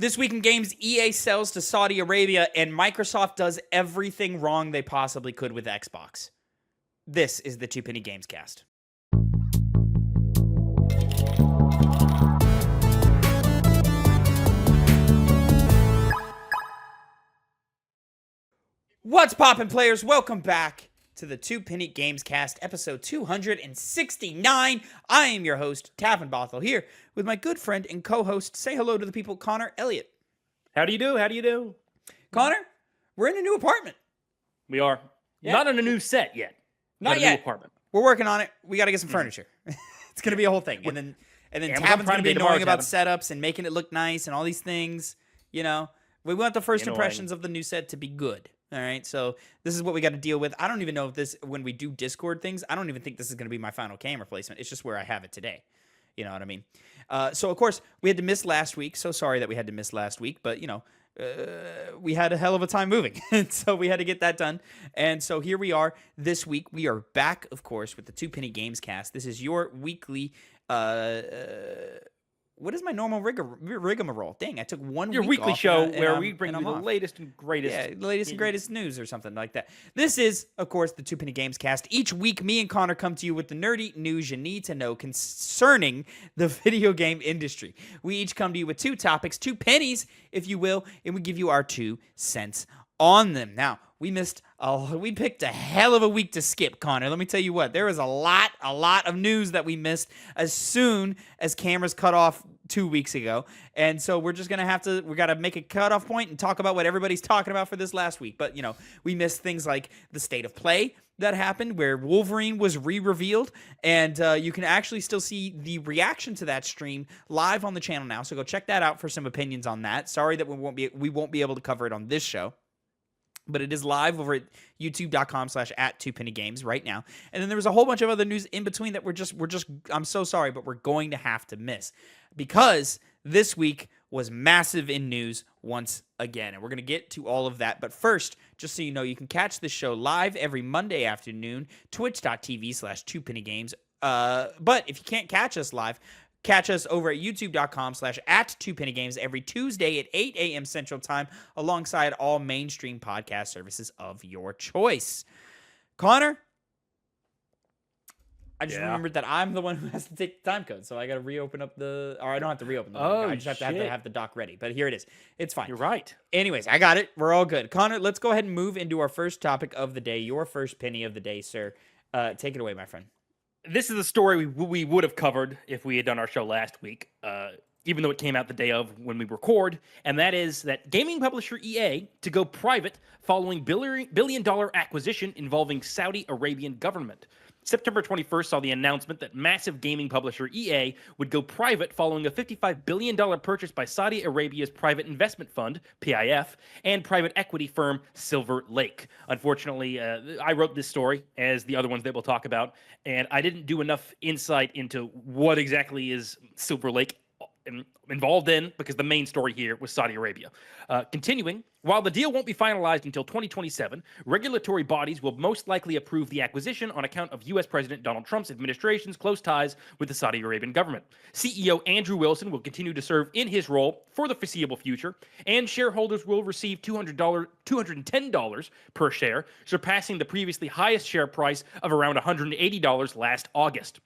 This week in games, EA sells to Saudi Arabia, and Microsoft does everything wrong they possibly could with Xbox. This is the Two Penny Gamescast. What's poppin', players? Welcome back to the Two Penny Gamescast, episode 269. I am your host, Tavin Bothel, here with my good friend and co-host. Say hello to the people, Connor Elliott. How do you do? How do you do? Connor, we're in a new apartment. We are. Yeah. Not in a new set yet. Not yet. New apartment. We're working on it. We got to get some furniture. It's going to be a whole thing. And then Tavin's going to be knowing about setups and making it look nice and all these things. You know, we want the first impressions of the new set to be good. All right, so this is what we got to deal with. I don't even know if this, when we do Discord things, I don't even think this is going to be my final camera placement. It's just where I have it today. You know what I mean? So, of course, we had to miss last week. So sorry that we had to miss last week. But, you know, we had a hell of a time moving. So we had to get that done. And so here we are this week. We are back, of course, with the Two Penny Gamescast. This is your weekly... what is my normal rigmarole? Dang, I took one week off. Your weekly show where we bring you the latest and greatest. Yeah, the latest and greatest news or something like that. This is, of course, the Two Penny Gamescast. Each week, me and Connor come to you with the nerdy news you need to know concerning the video game industry. We each come to you with two topics, two pennies, if you will, and we give you our 2 cents on them. Now, we picked a hell of a week to skip, Connor. Let me tell you what, there was a lot of news that we missed as soon as cameras cut off 2 weeks ago. And so we're just going to we got to make a cutoff point and talk about what everybody's talking about for this last week. But, you know, we missed things like the state of play that happened where Wolverine was re-revealed, and you can actually still see the reaction to that stream live on the channel now. So go check that out for some opinions on that. Sorry that we won't be able to cover it on this show. But it is live over at youtube.com/@TwoPennyGames right now. And then there was a whole bunch of other news in between that we're just I'm so sorry, but we're going to have to miss. Because this week was massive in news once again. And we're going to get to all of that. But first, just so you know, you can catch this show live every Monday afternoon, twitch.tv/TwoPennyGames. But if you can't catch us live, catch us over at youtube.com/@TwoPennyGames every Tuesday at 8 a.m. Central Time, alongside all mainstream podcast services of your choice. Connor, I just remembered that I'm the one who has to take the time code, so I got to reopen up or I don't have to reopen the I just have to have the doc ready. But here it is. It's fine. You're right. Anyways, I got it. We're all good. Connor, let's go ahead and move into our first topic of the day, your first penny of the day, sir. Take it away, my friend. This is a story we would have covered if we had done our show last week, even though it came out the day of when we record, and that is that gaming publisher EA to go private following billion-dollar acquisition involving Saudi Arabian government. September 21st saw the announcement that massive gaming publisher EA would go private following a $55 billion purchase by Saudi Arabia's private investment fund, PIF, and private equity firm Silver Lake. Unfortunately, I wrote this story, as the other ones that we'll talk about, and I didn't do enough insight into what exactly is Silver Lake involved in, because the main story here was Saudi Arabia. Continuing, while the deal won't be finalized until 2027, regulatory bodies will most likely approve the acquisition on account of U.S. President Donald Trump's administration's close ties with the Saudi Arabian government. CEO Andrew Wilson will continue to serve in his role for the foreseeable future, and shareholders will receive $210 per share, surpassing the previously highest share price of around $180 last August.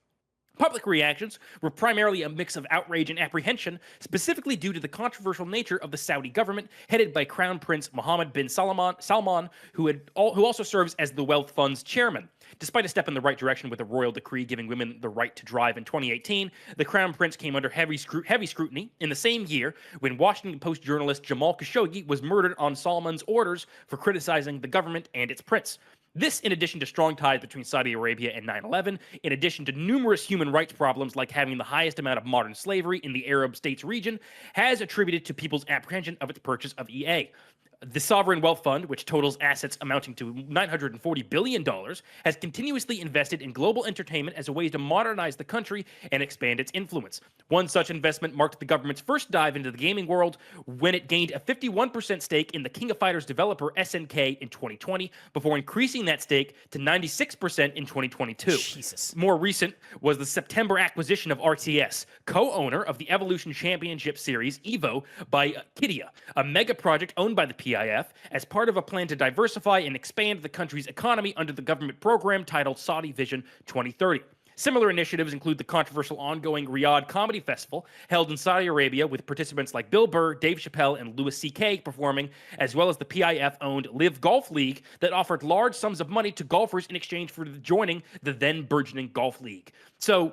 Public reactions were primarily a mix of outrage and apprehension, specifically due to the controversial nature of the Saudi government, headed by Crown Prince Mohammed bin Salman, who also serves as the Wealth Fund's chairman. Despite a step in the right direction with a royal decree giving women the right to drive in 2018, the Crown Prince came under heavy scrutiny in the same year when Washington Post journalist Jamal Khashoggi was murdered on Salman's orders for criticizing the government and its prince. This, in addition to strong ties between Saudi Arabia and 9/11, in addition to numerous human rights problems like having the highest amount of modern slavery in the Arab states region, has attributed to people's apprehension of its purchase of EA. The Sovereign Wealth Fund, which totals assets amounting to $940 billion, has continuously invested in global entertainment as a way to modernize the country and expand its influence. One such investment marked the government's first dive into the gaming world when it gained a 51% stake in the King of Fighters developer SNK in 2020, before increasing that stake to 96% in 2022. Jesus. More recent was the September acquisition of RTS, co-owner of the Evolution Championship Series, EVO, by Kidia, a mega project owned by the PIF, as part of a plan to diversify and expand the country's economy under the government program titled Saudi Vision 2030. Similar initiatives include the controversial ongoing Riyadh Comedy Festival, held in Saudi Arabia with participants like Bill Burr, Dave Chappelle, and Louis C.K. performing, as well as the PIF-owned Live Golf League that offered large sums of money to golfers in exchange for joining the then burgeoning Golf League. So,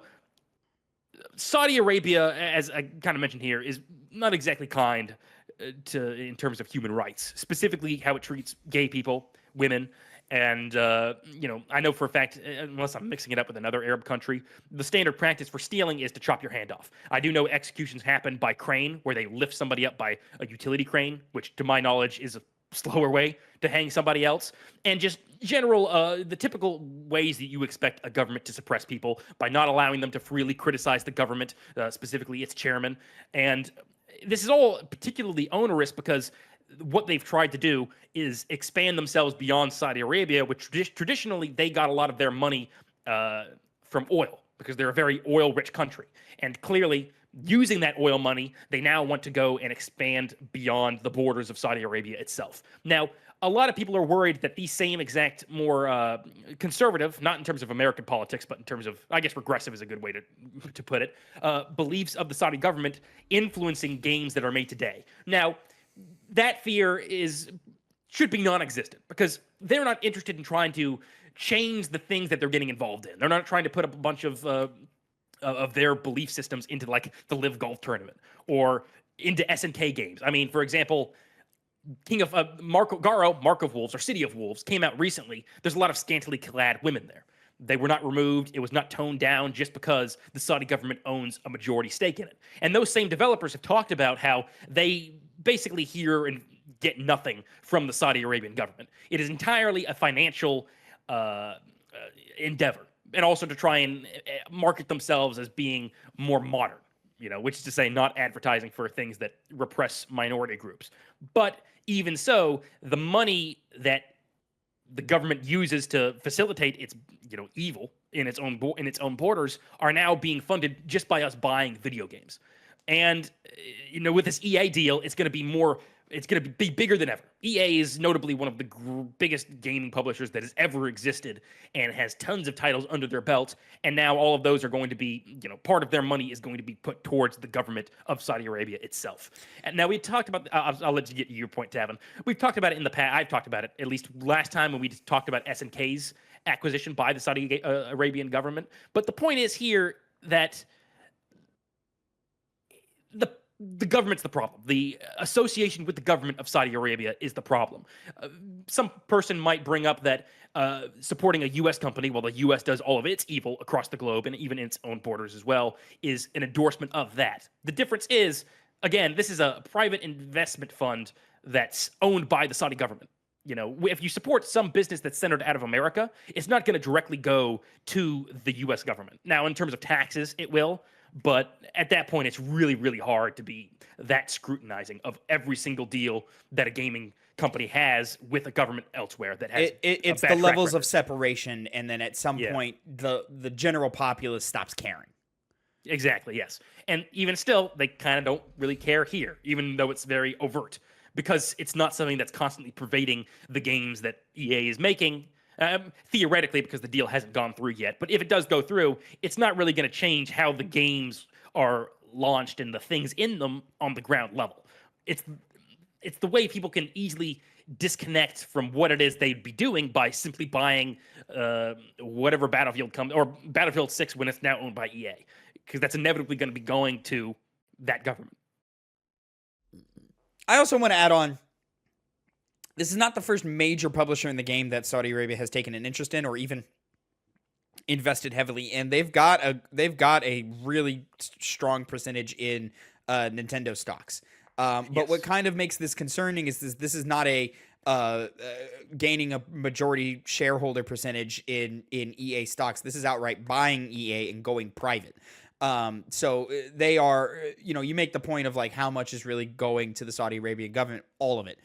Saudi Arabia, as I kind of mentioned here, is not exactly kind in terms of human rights, specifically how it treats gay people, women, and I know for a fact, unless I'm mixing it up with another Arab country, the standard practice for stealing is to chop your hand off. I do know executions happen by crane, where they lift somebody up by a utility crane, which to my knowledge is a slower way to hang somebody else, and just the typical ways that you expect a government to suppress people, by not allowing them to freely criticize the government, specifically its chairman. And this is all particularly onerous because what they've tried to do is expand themselves beyond Saudi Arabia, which traditionally they got a lot of their money from oil, because they're a very oil-rich country. And clearly, using that oil money, they now want to go and expand beyond the borders of Saudi Arabia itself. Now, a lot of people are worried that these same exact more conservative, not in terms of American politics, but in terms of, I guess regressive is a good way to put it, beliefs of the Saudi government influencing games that are made today. Now, that fear should be non-existent, because they're not interested in trying to change the things that they're getting involved in. They're not trying to put up a bunch of their belief systems into like the Live Golf tournament or into SNK games. I mean, for example, Mark of Wolves, or City of Wolves, came out recently. There's a lot of scantily clad women there. They were not removed. It was not toned down just because the Saudi government owns a majority stake in it. And those same developers have talked about how they basically hear and get nothing from the Saudi Arabian government. It is entirely a financial endeavor, and also to try and market themselves as being more modern, which is to say not advertising for things that repress minority groups. But even so, the money that the government uses to facilitate its evil in its own borders are now being funded just by us buying video games. And with this EA deal, it's going to be bigger than ever. EA is notably one of the biggest gaming publishers that has ever existed, and has tons of titles under their belt. And now all of those are going to be, part of their money is going to be put towards the government of Saudi Arabia itself. And now we talked about, I'll let you get your point, Tavin. We've talked about it in the past. I've talked about it at least last time when we talked about SNK's acquisition by the Saudi Arabian government. But the point is here that the government's the problem. The association with the government of Saudi Arabia is the problem. Some person might bring up that supporting a U.S. company, while the U.S. does all of its evil across the globe and even in its own borders as well, is an endorsement of that. The difference is, again, this is a private investment fund that's owned by the Saudi government. If you support some business that's centered out of America, it's not going to directly go to the U.S. government. Now, in terms of taxes, it will. But at that point, it's really, really hard to be that scrutinizing of every single deal that a gaming company has with a government elsewhere that has it's the levels of separation, and then at some point, the general populace stops caring. Exactly, yes. And even still, they kind of don't really care here, even though it's very overt, because it's not something that's constantly pervading the games that EA is making. Theoretically, because the deal hasn't gone through yet. But if it does go through, it's not really going to change how the games are launched and the things in them on the ground level. It's the way people can easily disconnect from what it is they'd be doing by simply buying whatever Battlefield comes, or Battlefield 6 when it's now owned by EA, because that's inevitably going to be going to that government. I also want to add on, this is not the first major publisher in the game that Saudi Arabia has taken an interest in or even invested heavily in. They've got a really strong percentage in Nintendo stocks. But what kind of makes this concerning is this is not a gaining a majority shareholder percentage in EA stocks. This is outright buying EA and going private. So they are, you make the point of like how much is really going to the Saudi Arabian government, all of it.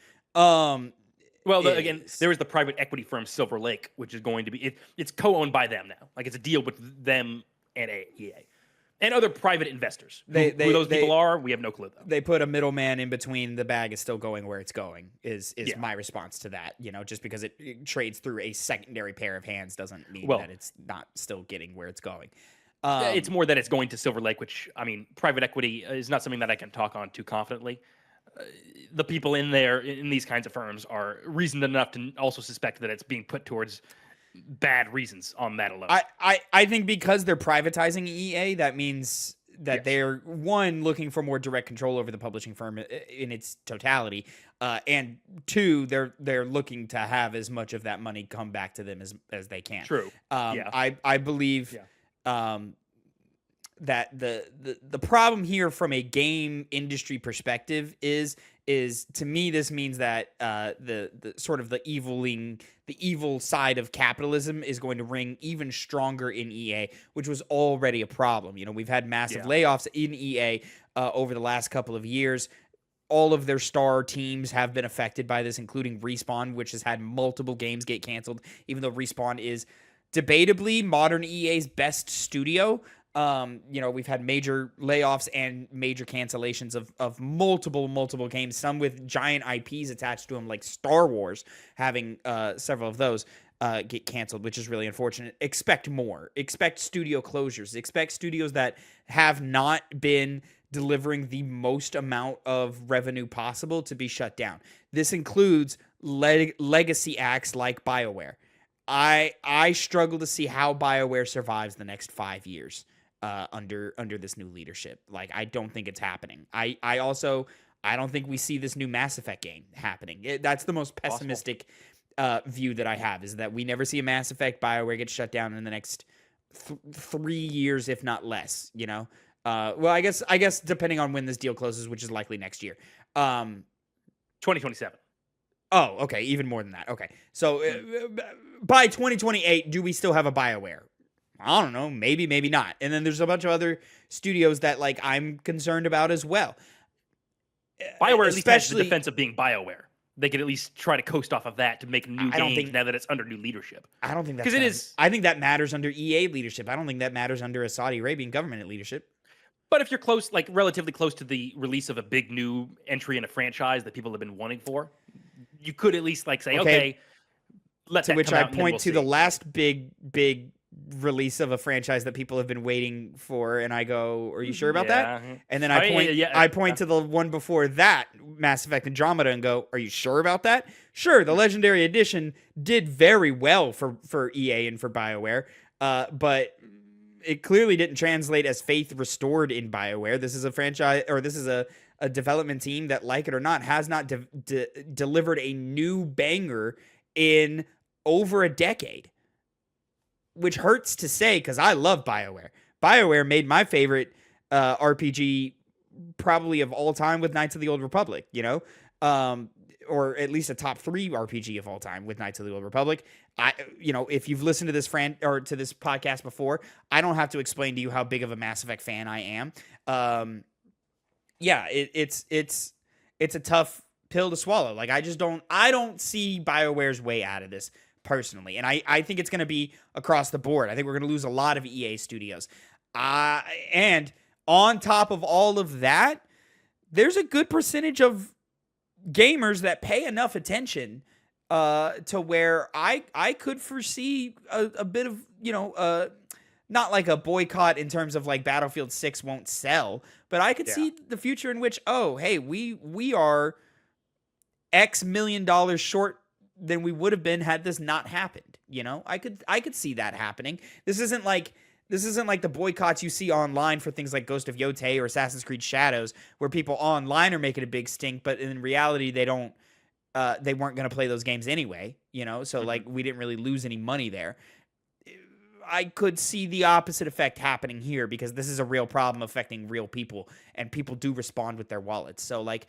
Well, again, there is the private equity firm Silver Lake, which is going to be it's co-owned by them now. Like it's a deal with them and EA and other private investors. Who those people are, we have no clue though. They put a middleman in between. The bag is still going where it's going. Is my response to that? Just because it trades through a secondary pair of hands doesn't mean that it's not still getting where it's going. It's more that it's going to Silver Lake, which, I mean, private equity is not something that I can talk on too confidently. The people in there, in these kinds of firms, are reasoned enough to also suspect that it's being put towards bad reasons on that alone. I think because they're privatizing EA, that means that they're, one, looking for more direct control over the publishing firm in its totality, and two, they're looking to have as much of that money come back to them as they can. True. I believe that the problem here from a game industry perspective is to me this means that the sort of the evil side of capitalism is going to ring even stronger in EA, which was already a problem. We've had massive layoffs in EA over the last couple of years. All of their star teams have been affected by this, including Respawn, which has had multiple games get canceled, even though Respawn is debatably modern EA's best studio. We've had major layoffs and major cancellations of multiple games, some with giant IPs attached to them, like Star Wars, having several of those get canceled, which is really unfortunate. Expect more. Expect studio closures. Expect studios that have not been delivering the most amount of revenue possible to be shut down. This includes legacy acts like BioWare. I struggle to see how BioWare survives the next 5 years under this new leadership. Like, I don't think it's happening. I don't think we see this new Mass Effect game happening. That's the most pessimistic view that I have, is that we never see a Mass Effect. BioWare gets shut down in the next 3 years, if not less. Well, I guess depending on when this deal closes, which is likely next year. 2027. Oh, okay, even more than that. Okay, so by 2028, do we still have a BioWare? I don't know, maybe not. And then there's a bunch of other studios that like I'm concerned about as well. BioWare at least has the defense of being BioWare. They could at least try to coast off of that to make new games now that it's under new leadership. I don't think that's because it is. I think that matters under EA leadership. I don't think that matters under a Saudi Arabian government leadership. But if you're close, like relatively close to the release of a big new entry in a franchise that people have been wanting for, you could at least like say, okay, let's. To which I point to the last big release of a franchise that people have been waiting for, and I go, "Are you sure about that?" And then I point to the one before that, Mass Effect Andromeda, and go, "Are you sure about that?" Sure, the Legendary Edition did very well for EA and for BioWare, but it clearly didn't translate as faith restored in BioWare. This is a franchise, or this is a development team that, like it or not, has not delivered a new banger in over a decade. Which hurts to say because I love BioWare. BioWare made my favorite RPG probably of all time with Knights of the Old Republic, or at least a top 3 RPG of all time with Knights of the Old Republic. If you've listened to this to this podcast before, I don't have to explain to you how big of a Mass Effect fan I am. It's a tough pill to swallow. Like I don't see BioWare's way out of this personally. And I think it's going to be across the board. I think we're going to lose a lot of EA studios. And on top of all of that, there's a good percentage of gamers that pay enough attention to where I could foresee a bit of, not like a boycott in terms of like Battlefield 6 won't sell, but I could see the future in which, we are X million dollars short than we would have been had this not happened. I could see that happening. This isn't like the boycotts you see online for things like Ghost of Yotei or Assassin's Creed Shadows, where people online are making a big stink, but in reality they weren't going to play those games anyway. So like we didn't really lose any money there. I could see the opposite effect happening here because this is a real problem affecting real people, and people do respond with their wallets. So, like,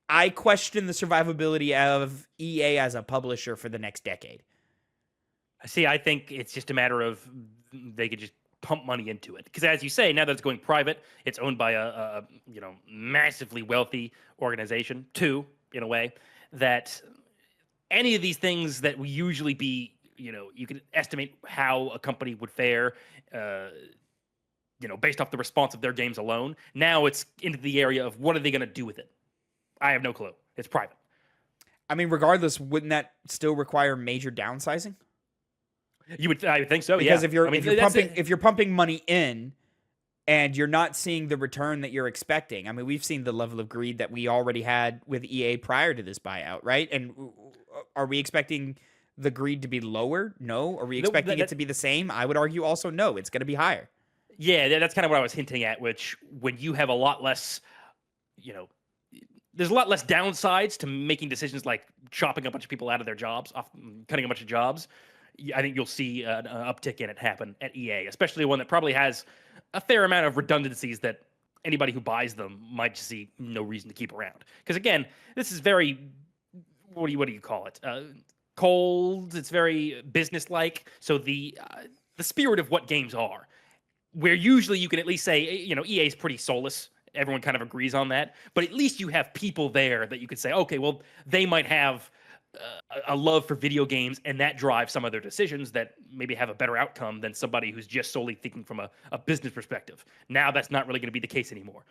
I question the survivability of EA as a publisher for the next decade. See, I think it's just a matter of they could just pump money into it. Because as you say, now that it's going private, it's owned by a massively wealthy organization, too, in a way, that any of these things that we usually be, you can estimate how a company would fare, based off the response of their games alone. Now it's into the area of what are they going to do with it? I have no clue. It's private. I mean, regardless, wouldn't that still require major downsizing? I would think so. Because yeah. if you're pumping money in and you're not seeing the return that you're expecting, I mean, we've seen the level of greed that we already had with EA prior to this buyout, right? And are we expecting the greed to be lower? No. Are we expecting it to be the same? I would argue also no. It's going to be higher. Yeah, that's kind of what I was hinting at. Which when you have a lot less, there's a lot less downsides to making decisions like chopping a bunch of people out of their jobs, cutting a bunch of jobs. I think you'll see an uptick in it happen at EA, especially one that probably has a fair amount of redundancies that anybody who buys them might see no reason to keep around. Because again, this is very, what do you call it? Cold. It's very business-like. So the spirit of what games are, where usually you can at least say, EA is pretty soulless. Everyone kind of agrees on that. But at least you have people there that you could say, okay, well, they might have a love for video games, and that drives some of their decisions that maybe have a better outcome than somebody who's just solely thinking from a business perspective. Now that's not really going to be the case anymore.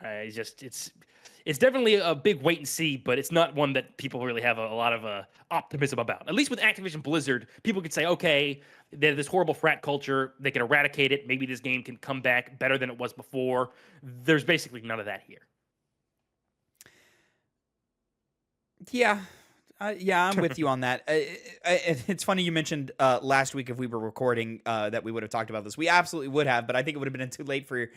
It's definitely a big wait and see, but it's not one that people really have a lot of optimism about. At least with Activision Blizzard, people could say, okay, there's this horrible frat culture. They can eradicate it. Maybe this game can come back better than it was before. There's basically none of that here. Yeah. I'm with you on that. It's funny you mentioned last week if we were recording that we would have talked about this. We absolutely would have, but I think it would have been too late for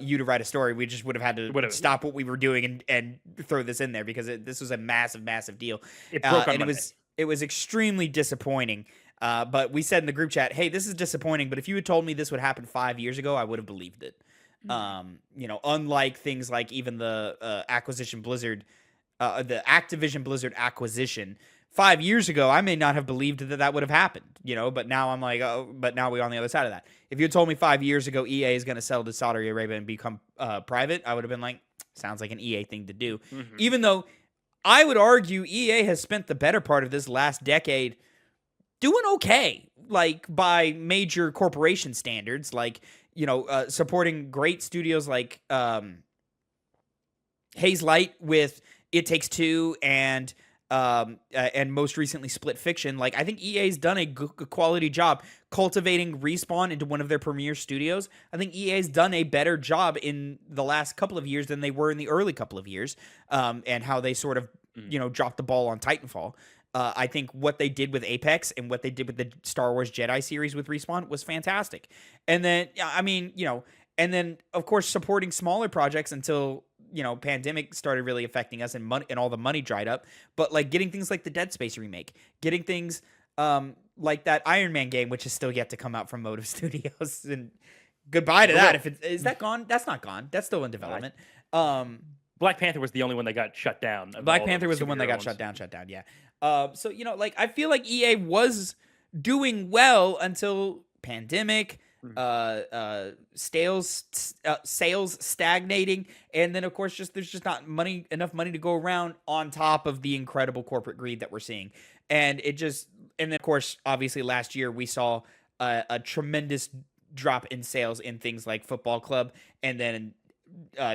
you to write a story. We just would have had to stop what we were doing and throw this in there because this was a massive, massive deal. It broke on and Monday. it was extremely disappointing. But we said in the group chat, hey, this is disappointing, but if you had told me this would happen 5 years ago, I would have believed it. Unlike things like even the Activision Blizzard acquisition 5 years ago, I may not have believed that would have happened, but now I'm like, but now we're on the other side of that. If you had told me 5 years ago EA is going to sell to Saudi Arabia and become private, I would have been like, sounds like an EA thing to do. Mm-hmm. Even though I would argue EA has spent the better part of this last decade doing okay, like by major corporation standards, like, supporting great studios like Haze Light with It Takes Two and most recently Split Fiction. Like, I think EA's done a good quality job cultivating Respawn into one of their premier studios. I think EA's done a better job in the last couple of years than they were in the early couple of years, and how they sort of, dropped the ball on Titanfall. I think what they did with Apex and what they did with the Star Wars Jedi series with Respawn was fantastic. And then, and then, of course, supporting smaller projects until pandemic started really affecting us and money and all the money dried up. But like getting things like the Dead Space remake, getting things like that Iron Man game, which is still yet to come out from Motive Studios. And goodbye to that. Is that gone? That's not gone. That's still in development. Black Panther was the only one that got shut down. Black Panther was the one that got shut down. Yeah. So I feel like EA was doing well until pandemic. Sales stagnating, and then of course there's just not enough money to go around on top of the incredible corporate greed that we're seeing, and then of course obviously last year we saw a tremendous drop in sales in things like Football Club, and then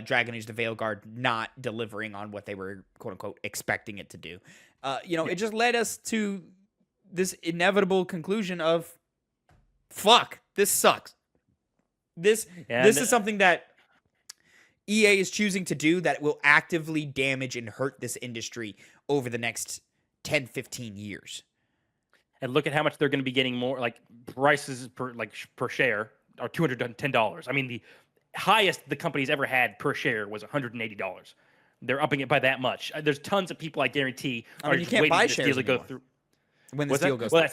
Dragon Age: The Veilguard not delivering on what they were quote unquote expecting it to do. It just led us to this inevitable conclusion of fuck. This sucks. This is something that EA is choosing to do that will actively damage and hurt this industry over the next 10, 15 years. And look at how much they're going to be getting more, like prices per share are $210. I mean, the highest the company's ever had per share was $180. They're upping it by that much. There's tons of people I guarantee are you just can't waiting buy for this deal shares to go anymore. through. When this deal goes through.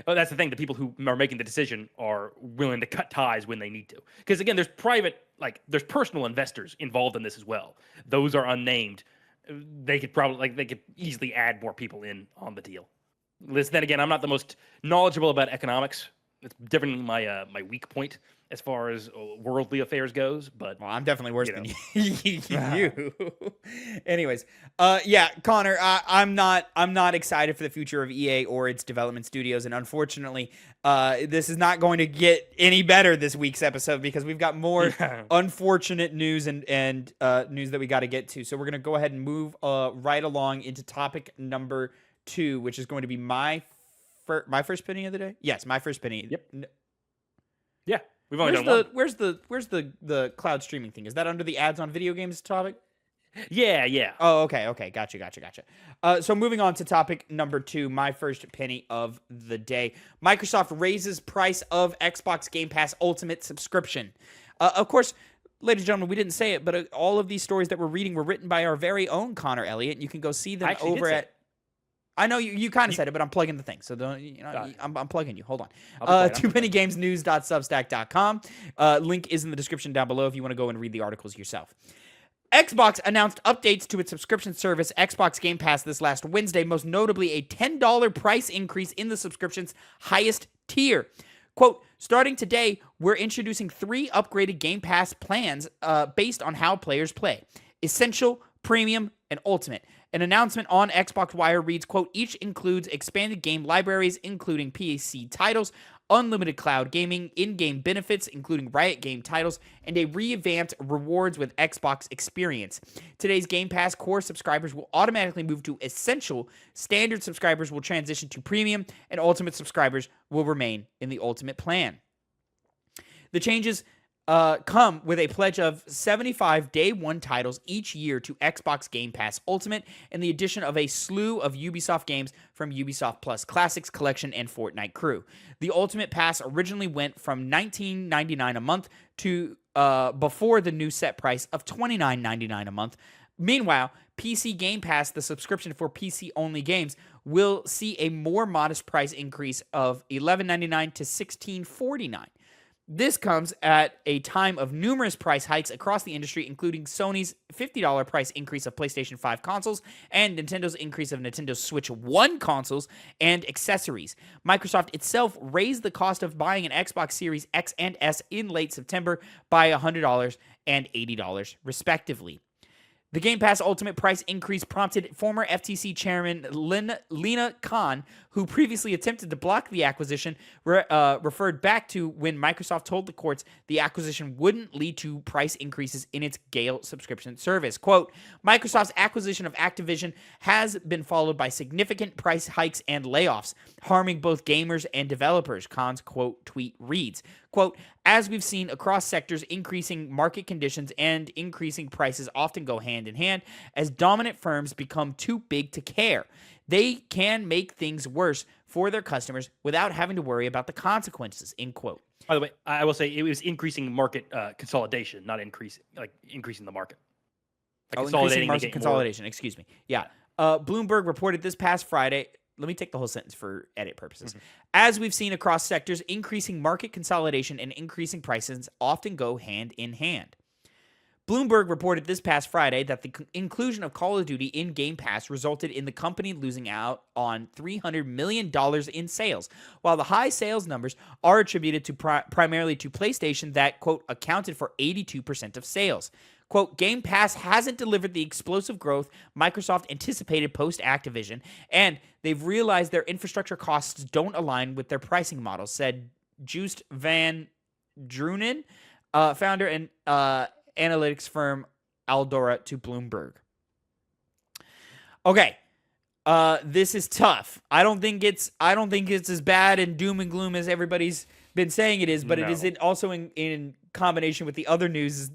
Oh, that's the thing. The people who are making the decision are willing to cut ties when they need to. Because again, there's personal investors involved in this as well. Those are unnamed. They could easily add more people in on the deal. Then again, I'm not the most knowledgeable about economics. It's definitely my weak point as far as worldly affairs goes. But well, I'm definitely worse than you. Anyways, yeah, Connor, I'm not excited for the future of EA or its development studios, and unfortunately, this is not going to get any better this week's episode because we've got more unfortunate news and news that we got to get to. So we're gonna go ahead and move right along into topic number 2, which is going to be my first penny of the day. Yes, my first penny. Yep. Yeah. We've only done one. Where's the cloud streaming thing? Is that under the ads on video games topic? Yeah. Oh, okay. Gotcha. So moving on to topic number 2, my first penny of the day. Microsoft raises price of Xbox Game Pass Ultimate subscription. Of course, ladies and gentlemen, we didn't say it, but all of these stories that we're reading were written by our very own Connor Elliott. You can go see them over at... I know you kind of said it, but I'm plugging the thing. So don't, I'm plugging you. Hold on. 2pennygamesnews.substack.com. Link is in the description down below if you want to go and read the articles yourself. Xbox announced updates to its subscription service, Xbox Game Pass, this last Wednesday, most notably a $10 price increase in the subscription's highest tier. Quote, starting today, we're introducing 3 upgraded Game Pass plans based on how players play. Essential, Premium, and Ultimate. An announcement on Xbox Wire reads, quote, each includes expanded game libraries, including PC titles, unlimited cloud gaming, in-game benefits, including Riot game titles, and a revamped rewards with Xbox experience. Today's Game Pass core subscribers will automatically move to Essential, standard subscribers will transition to Premium, and Ultimate subscribers will remain in the Ultimate plan. The changes come with a pledge of 75 day one titles each year to Xbox Game Pass Ultimate and the addition of a slew of Ubisoft games from Ubisoft Plus Classics Collection and Fortnite Crew. The Ultimate Pass originally went from $19.99 a month to before the new set price of $29.99 a month. Meanwhile, PC Game Pass, the subscription for PC-only games, will see a more modest price increase of $11.99 to $16.49. This comes at a time of numerous price hikes across the industry, including Sony's $50 price increase of PlayStation 5 consoles and Nintendo's increase of Nintendo Switch 1 consoles and accessories. Microsoft itself raised the cost of buying an Xbox Series X and S in late September by $100 and $80, respectively. The Game Pass Ultimate price increase prompted former FTC chairman Lena Khan, who previously attempted to block the acquisition, referred back to when Microsoft told the courts the acquisition wouldn't lead to price increases in its Gale subscription service. Quote, Microsoft's acquisition of Activision has been followed by significant price hikes and layoffs, harming both gamers and developers, Khan's quote tweet reads. Quote, as we've seen across sectors, increasing market conditions and increasing prices often go hand in hand as dominant firms become too big to care. They can make things worse for their customers without having to worry about the consequences, end quote. By the way, I will say it was increasing market consolidation, not increasing the market. Increasing market consolidation, excuse me. Yeah. Bloomberg reported this past Friday. Let me take the whole sentence for edit purposes. Mm-hmm. As we've seen across sectors, increasing market consolidation and increasing prices often go hand in hand. Bloomberg reported this past Friday that the inclusion of Call of Duty in Game Pass resulted in the company losing out on $300 million in sales, while the high sales numbers are attributed to primarily to PlayStation that, quote, accounted for 82% of sales. Quote, Game Pass hasn't delivered the explosive growth Microsoft anticipated post-Activision, and they've realized their infrastructure costs don't align with their pricing model, said Joost van Drunen, founder and analytics firm Aldora to Bloomberg. Okay, this is tough. I don't think it's as bad and doom and gloom as everybody's been saying it is, but it is also in combination with the other news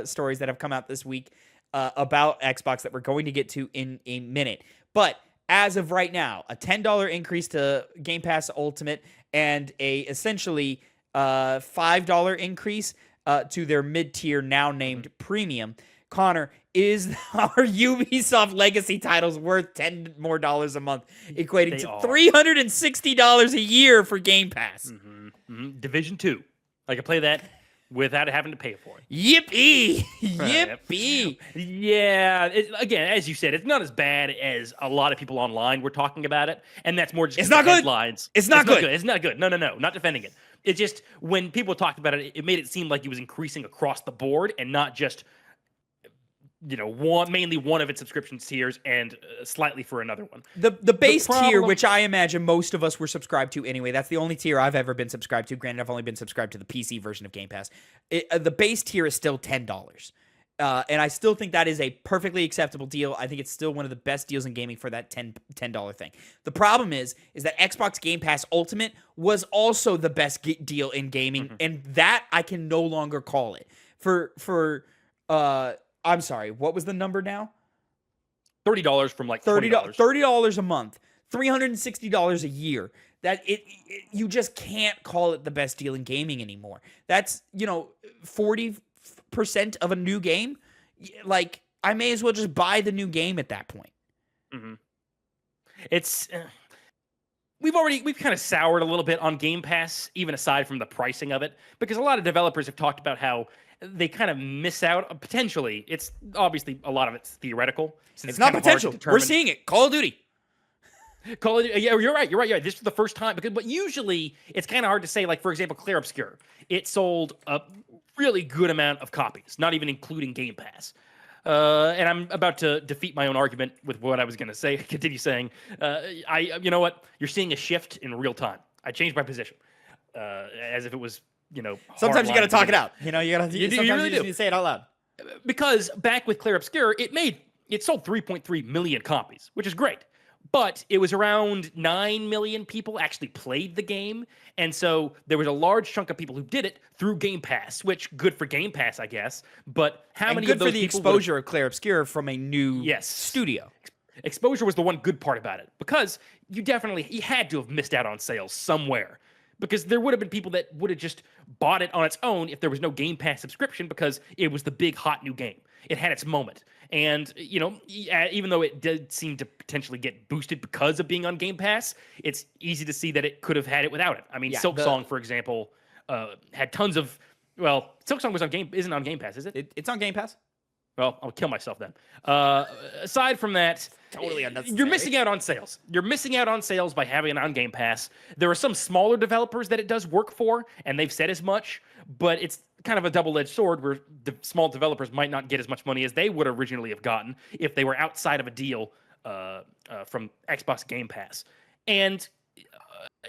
stories that have come out this week about Xbox that we're going to get to in a minute. But as of right now, a $10 increase to Game Pass Ultimate and a essentially $5 increase to their mid-tier, now named Premium. Connor, is our Ubisoft legacy titles worth $10 more a month, equating to $360 a year for Game Pass. Division 2. I can play that without having to pay for it. Yippee! Yippee! Yeah. Again, as you said, it's not as bad as a lot of people online were talking about it, and that's more just it's not good. Headlines. It's not good. It's not good. No, not defending it. It just, when people talked about it, it made it seem like it was increasing across the board and not just, mainly one of its subscription tiers and slightly for another one. The base tier, which I imagine most of us were subscribed to anyway, that's the only tier I've ever been subscribed to. Granted, I've only been subscribed to the PC version of Game Pass. The base tier is still $10. And I still think that is a perfectly acceptable deal. I think it's still one of the best deals in gaming for that $10 thing. The problem is that Xbox Game Pass Ultimate was also the best deal in gaming, and that I can no longer call it. I'm sorry, what was the number now? $30 from like $30. $30 a month, $360 a year. That you just can't call it the best deal in gaming anymore. That's 40% of a new game. Like, I may as well just buy the new game at that point. It's we've kind of soured a little bit on Game Pass, even aside from the pricing of it, because a lot of developers have talked about how they kind of miss out potentially. It's obviously a lot of it's theoretical. It's not potential. We're seeing it. Call of Duty. Yeah, you're right. This is the first time, but usually it's kind of hard to say. Like, for example, Clair Obscur, it sold a really good amount of copies, not even including Game Pass. And I'm about to defeat my own argument with what I was going to say. Continue saying, you know what? You're seeing a shift in real time. I changed my position, as if it was, Sometimes you got to talk it out. You got to. You really do. You say it out loud. Because back with Clair Obscur, it sold 3.3 million copies, which is great. But it was around 9 million people actually played the game. And so there was a large chunk of people who did it through Game Pass, which good for Game Pass, I guess. But how many of those people... good for the exposure of Clair Obscur from a new studio. Exposure was the one good part about it. Because you had to have missed out on sales somewhere. Because there would have been people that would have just bought it on its own if there was no Game Pass subscription, because it was the big hot new game. It had its moment. And, even though it did seem to potentially get boosted because of being on Game Pass, it's easy to see that it could have had it without it. I mean, Silksong, for example, had tons of... Well, Silksong isn't on Game Pass, is it? It's on Game Pass. Well, I'll kill myself then. Aside from that, totally unnecessary. You're missing out on sales. You're missing out on sales by having it on Game Pass. There are some smaller developers that it does work for, and they've said as much, but it's kind of a double-edged sword where the small developers might not get as much money as they would originally have gotten if they were outside of a deal from Xbox Game Pass. And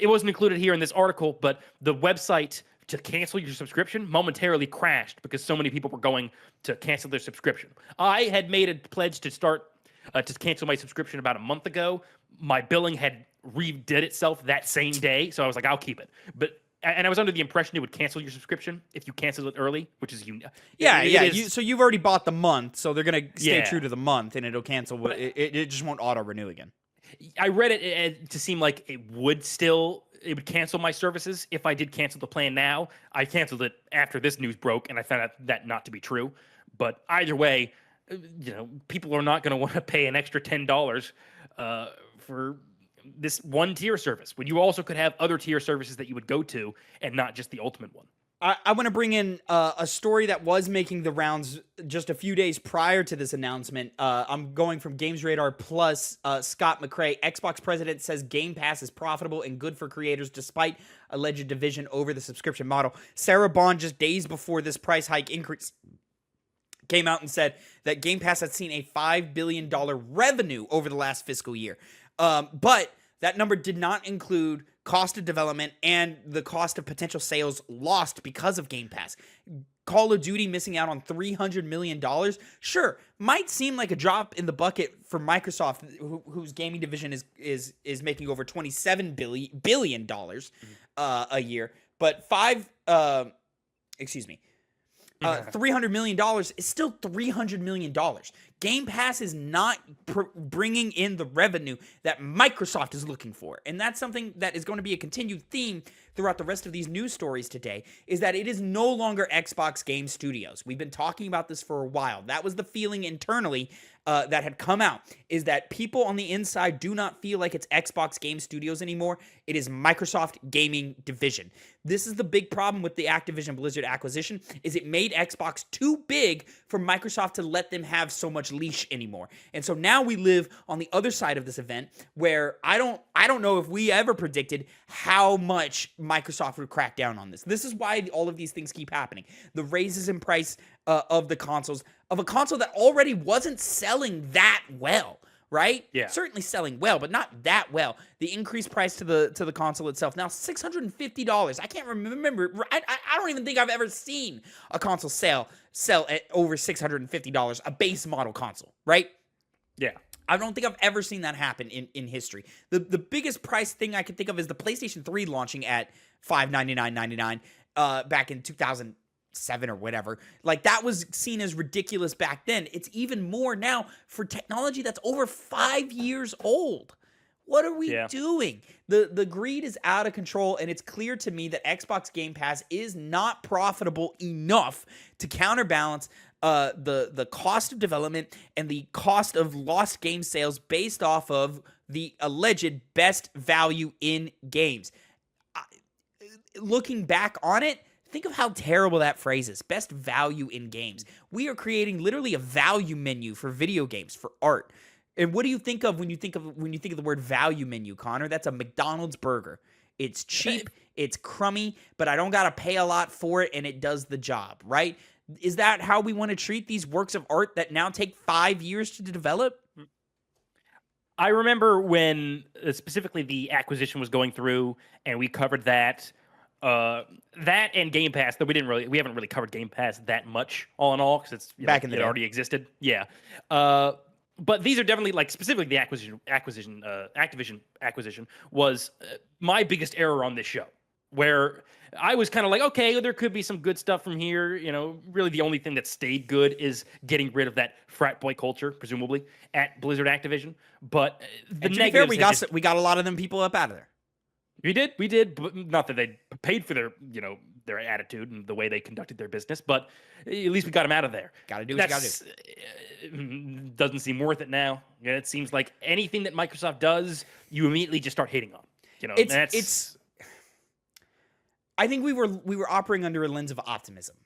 it wasn't included here in this article, but the website to cancel your subscription momentarily crashed because so many people were going to cancel their subscription. I had made a pledge to start to cancel my subscription about a month ago. My billing had redid itself that same day, so I was like, I'll keep it. And I was under the impression it would cancel your subscription if you canceled it early, which is so you've already bought the month, so they're gonna stay true to the month, and it'll cancel. But it just won't auto renew again. I read it to seem like it would cancel my services if I did cancel the plan now. I canceled it after this news broke, and I found out that not to be true. But either way, people are not going to want to pay an extra $10 for this one tier service when you also could have other tier services that you would go to and not just the ultimate one. I want to bring in a story that was making the rounds just a few days prior to this announcement. I'm going from Games Radar Plus. Scott McRae, Xbox president, says Game Pass is profitable and good for creators despite alleged division over the subscription model. Sarah Bond, just days before this price hike increase, came out and said that Game Pass had seen a $5 billion revenue over the last fiscal year. But that number did not include cost of development and the cost of potential sales lost because of Game Pass. Call of Duty missing out on $300 million, sure, might seem like a drop in the bucket for Microsoft, whose gaming division is making over $27 billion a year. But $300 million is still $300 million. Game Pass is not bringing in the revenue that Microsoft is looking for. And that's something that is going to be a continued theme throughout the rest of these news stories today, is that it is no longer Xbox Game Studios. We've been talking about this for a while. That was the feeling internally that had come out, is that people on the inside do not feel like it's Xbox Game Studios anymore. It is Microsoft Gaming Division. This is the big problem with the Activision Blizzard acquisition, is it made Xbox too big for Microsoft to let them have so much leash anymore. And so now we live on the other side of this event, where I don't know if we ever predicted how much Microsoft would crack down on this. This is why all of these things keep happening. The raises in price of the consoles, of a console that already wasn't selling that well, right? Yeah. Certainly selling well, but not that well. The increased price to the console itself, now $650. I can't remember. I don't even think I've ever seen a console sell at over $650, a base model console, right? Yeah. I don't think I've ever seen that happen in history. The biggest price thing I can think of is the PlayStation 3 launching at $599.99 back in 2007 or whatever. Like, that was seen as ridiculous back then. It's even more now for technology that's over 5 years old. What are we doing? The greed is out of control, and it's clear to me that Xbox Game Pass is not profitable enough to counterbalance the cost of development and the cost of lost game sales based off of the alleged best value in games. Looking back on it, think of how terrible that phrase is. Best value in games. We are creating literally a value menu for video games, for art. And what do you think of when you think of the word value menu, Connor? That's a McDonald's burger. It's cheap, it's crummy, but I don't got to pay a lot for it, and it does the job, right? Is that how we want to treat these works of art that now take 5 years to develop? I remember when specifically the acquisition was going through, and we covered that. That and Game Pass, though we haven't really covered Game Pass that much, all in all, because it's back in the day. It already existed. Yeah. But these are definitely, like, specifically the Activision acquisition was my biggest error on this show, where I was kind of like, okay, there could be some good stuff from here. Really the only thing that stayed good is getting rid of that frat boy culture, presumably, at Blizzard Activision. But the negatives, we got a lot of them people up out of there. We did, but not that they paid for their attitude and the way they conducted their business, but at least we got them out of there. Got to do what you got to do. Doesn't seem worth it now. It seems like anything that Microsoft does, you immediately just start hating on. I think we were operating under a lens of optimism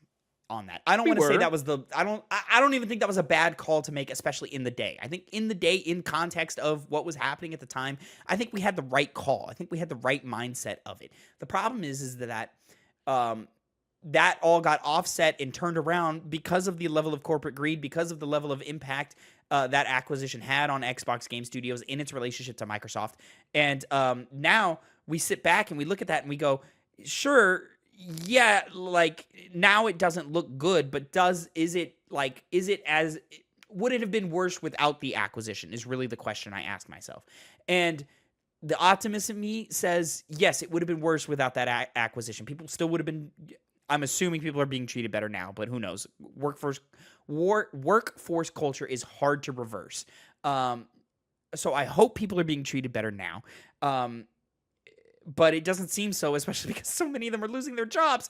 on that. I don't want to say that was I don't even think that was a bad call to make, especially in the day. I think in the day, in context of what was happening at the time, I think we had the right call. I think we had the right mindset of it. The problem is that that all got offset and turned around because of the level of corporate greed, because of the level of impact that acquisition had on Xbox Game Studios in its relationship to Microsoft. And now we sit back and we look at that and we go, sure, yeah, like, now it doesn't look good, but would it have been worse without the acquisition is really the question I ask myself. And the optimist in me says, yes, it would have been worse without that acquisition. People still would have been, I'm assuming people are being treated better now, but who knows? Workforce culture is hard to reverse. So I hope people are being treated better now. But it doesn't seem so, especially because so many of them are losing their jobs.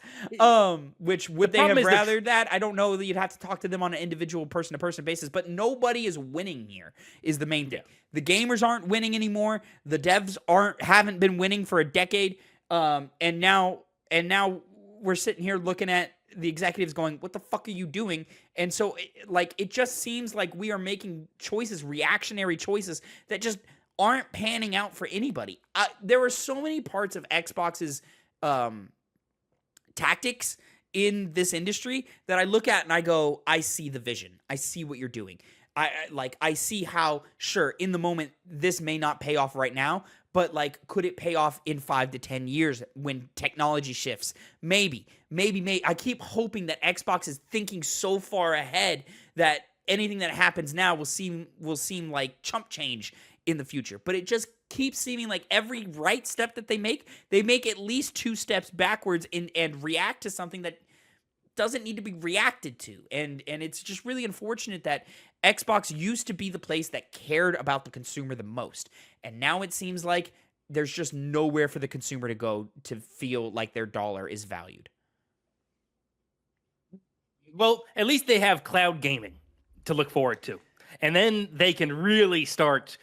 Which would they have rathered that? I don't know that you'd have to talk to them on an individual person-to-person basis, but nobody is winning here is the main thing. The gamers aren't winning anymore. The devs haven't been winning for a decade. And now we're sitting here looking at the executives going, what the fuck are you doing? And so it just seems like we are making reactionary choices that just aren't panning out for anybody. There are so many parts of Xbox's tactics in this industry that I look at and I go, I see the vision. I see what you're doing. I see how, sure, in the moment, this may not pay off right now, but could it pay off in 5 to 10 years when technology shifts? Maybe. I keep hoping that Xbox is thinking so far ahead that anything that happens now will seem like chump change in the future. But it just keeps seeming like every right step that they make at least 2 steps backwards and react to something that doesn't need to be reacted to. And it's just really unfortunate that Xbox used to be the place that cared about the consumer the most. And now it seems like there's just nowhere for the consumer to go to feel like their dollar is valued. Well, at least they have cloud gaming to look forward to. And then they can really start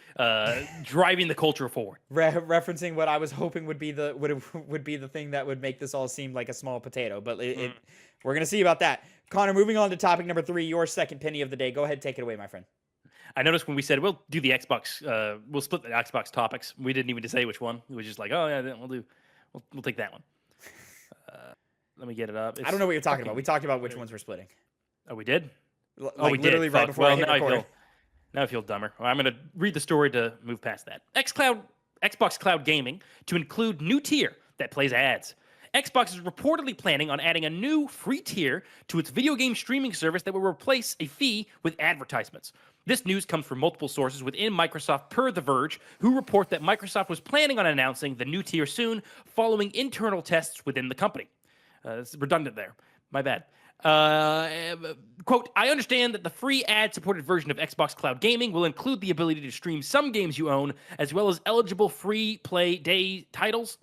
driving the culture forward. Referencing what I was hoping would be the thing that would make this all seem like a small potato, but we're gonna see about that. Connor, moving on to topic number 3, your second penny of the day. Go ahead, take it away, my friend. I noticed when we said we'll do the Xbox, we'll split the Xbox topics. We didn't even say which one. It was just like, oh yeah, we'll take that one. Let me get it up. I don't know what you're talking about. We talked about which ones we're splitting. Oh, we did. We literally did. Right before I hit record. Now I feel dumber. Well, I'm going to read the story to move past that. Xbox Cloud Gaming to include new tier that plays ads. Xbox is reportedly planning on adding a new free tier to its video game streaming service that will replace a fee with advertisements. This news comes from multiple sources within Microsoft per The Verge, who report that Microsoft was planning on announcing the new tier soon following internal tests within the company. It's redundant there. My bad. Quote, I understand that the free ad-supported version of Xbox Cloud Gaming will include the ability to stream some games you own, as well as eligible free play days titles.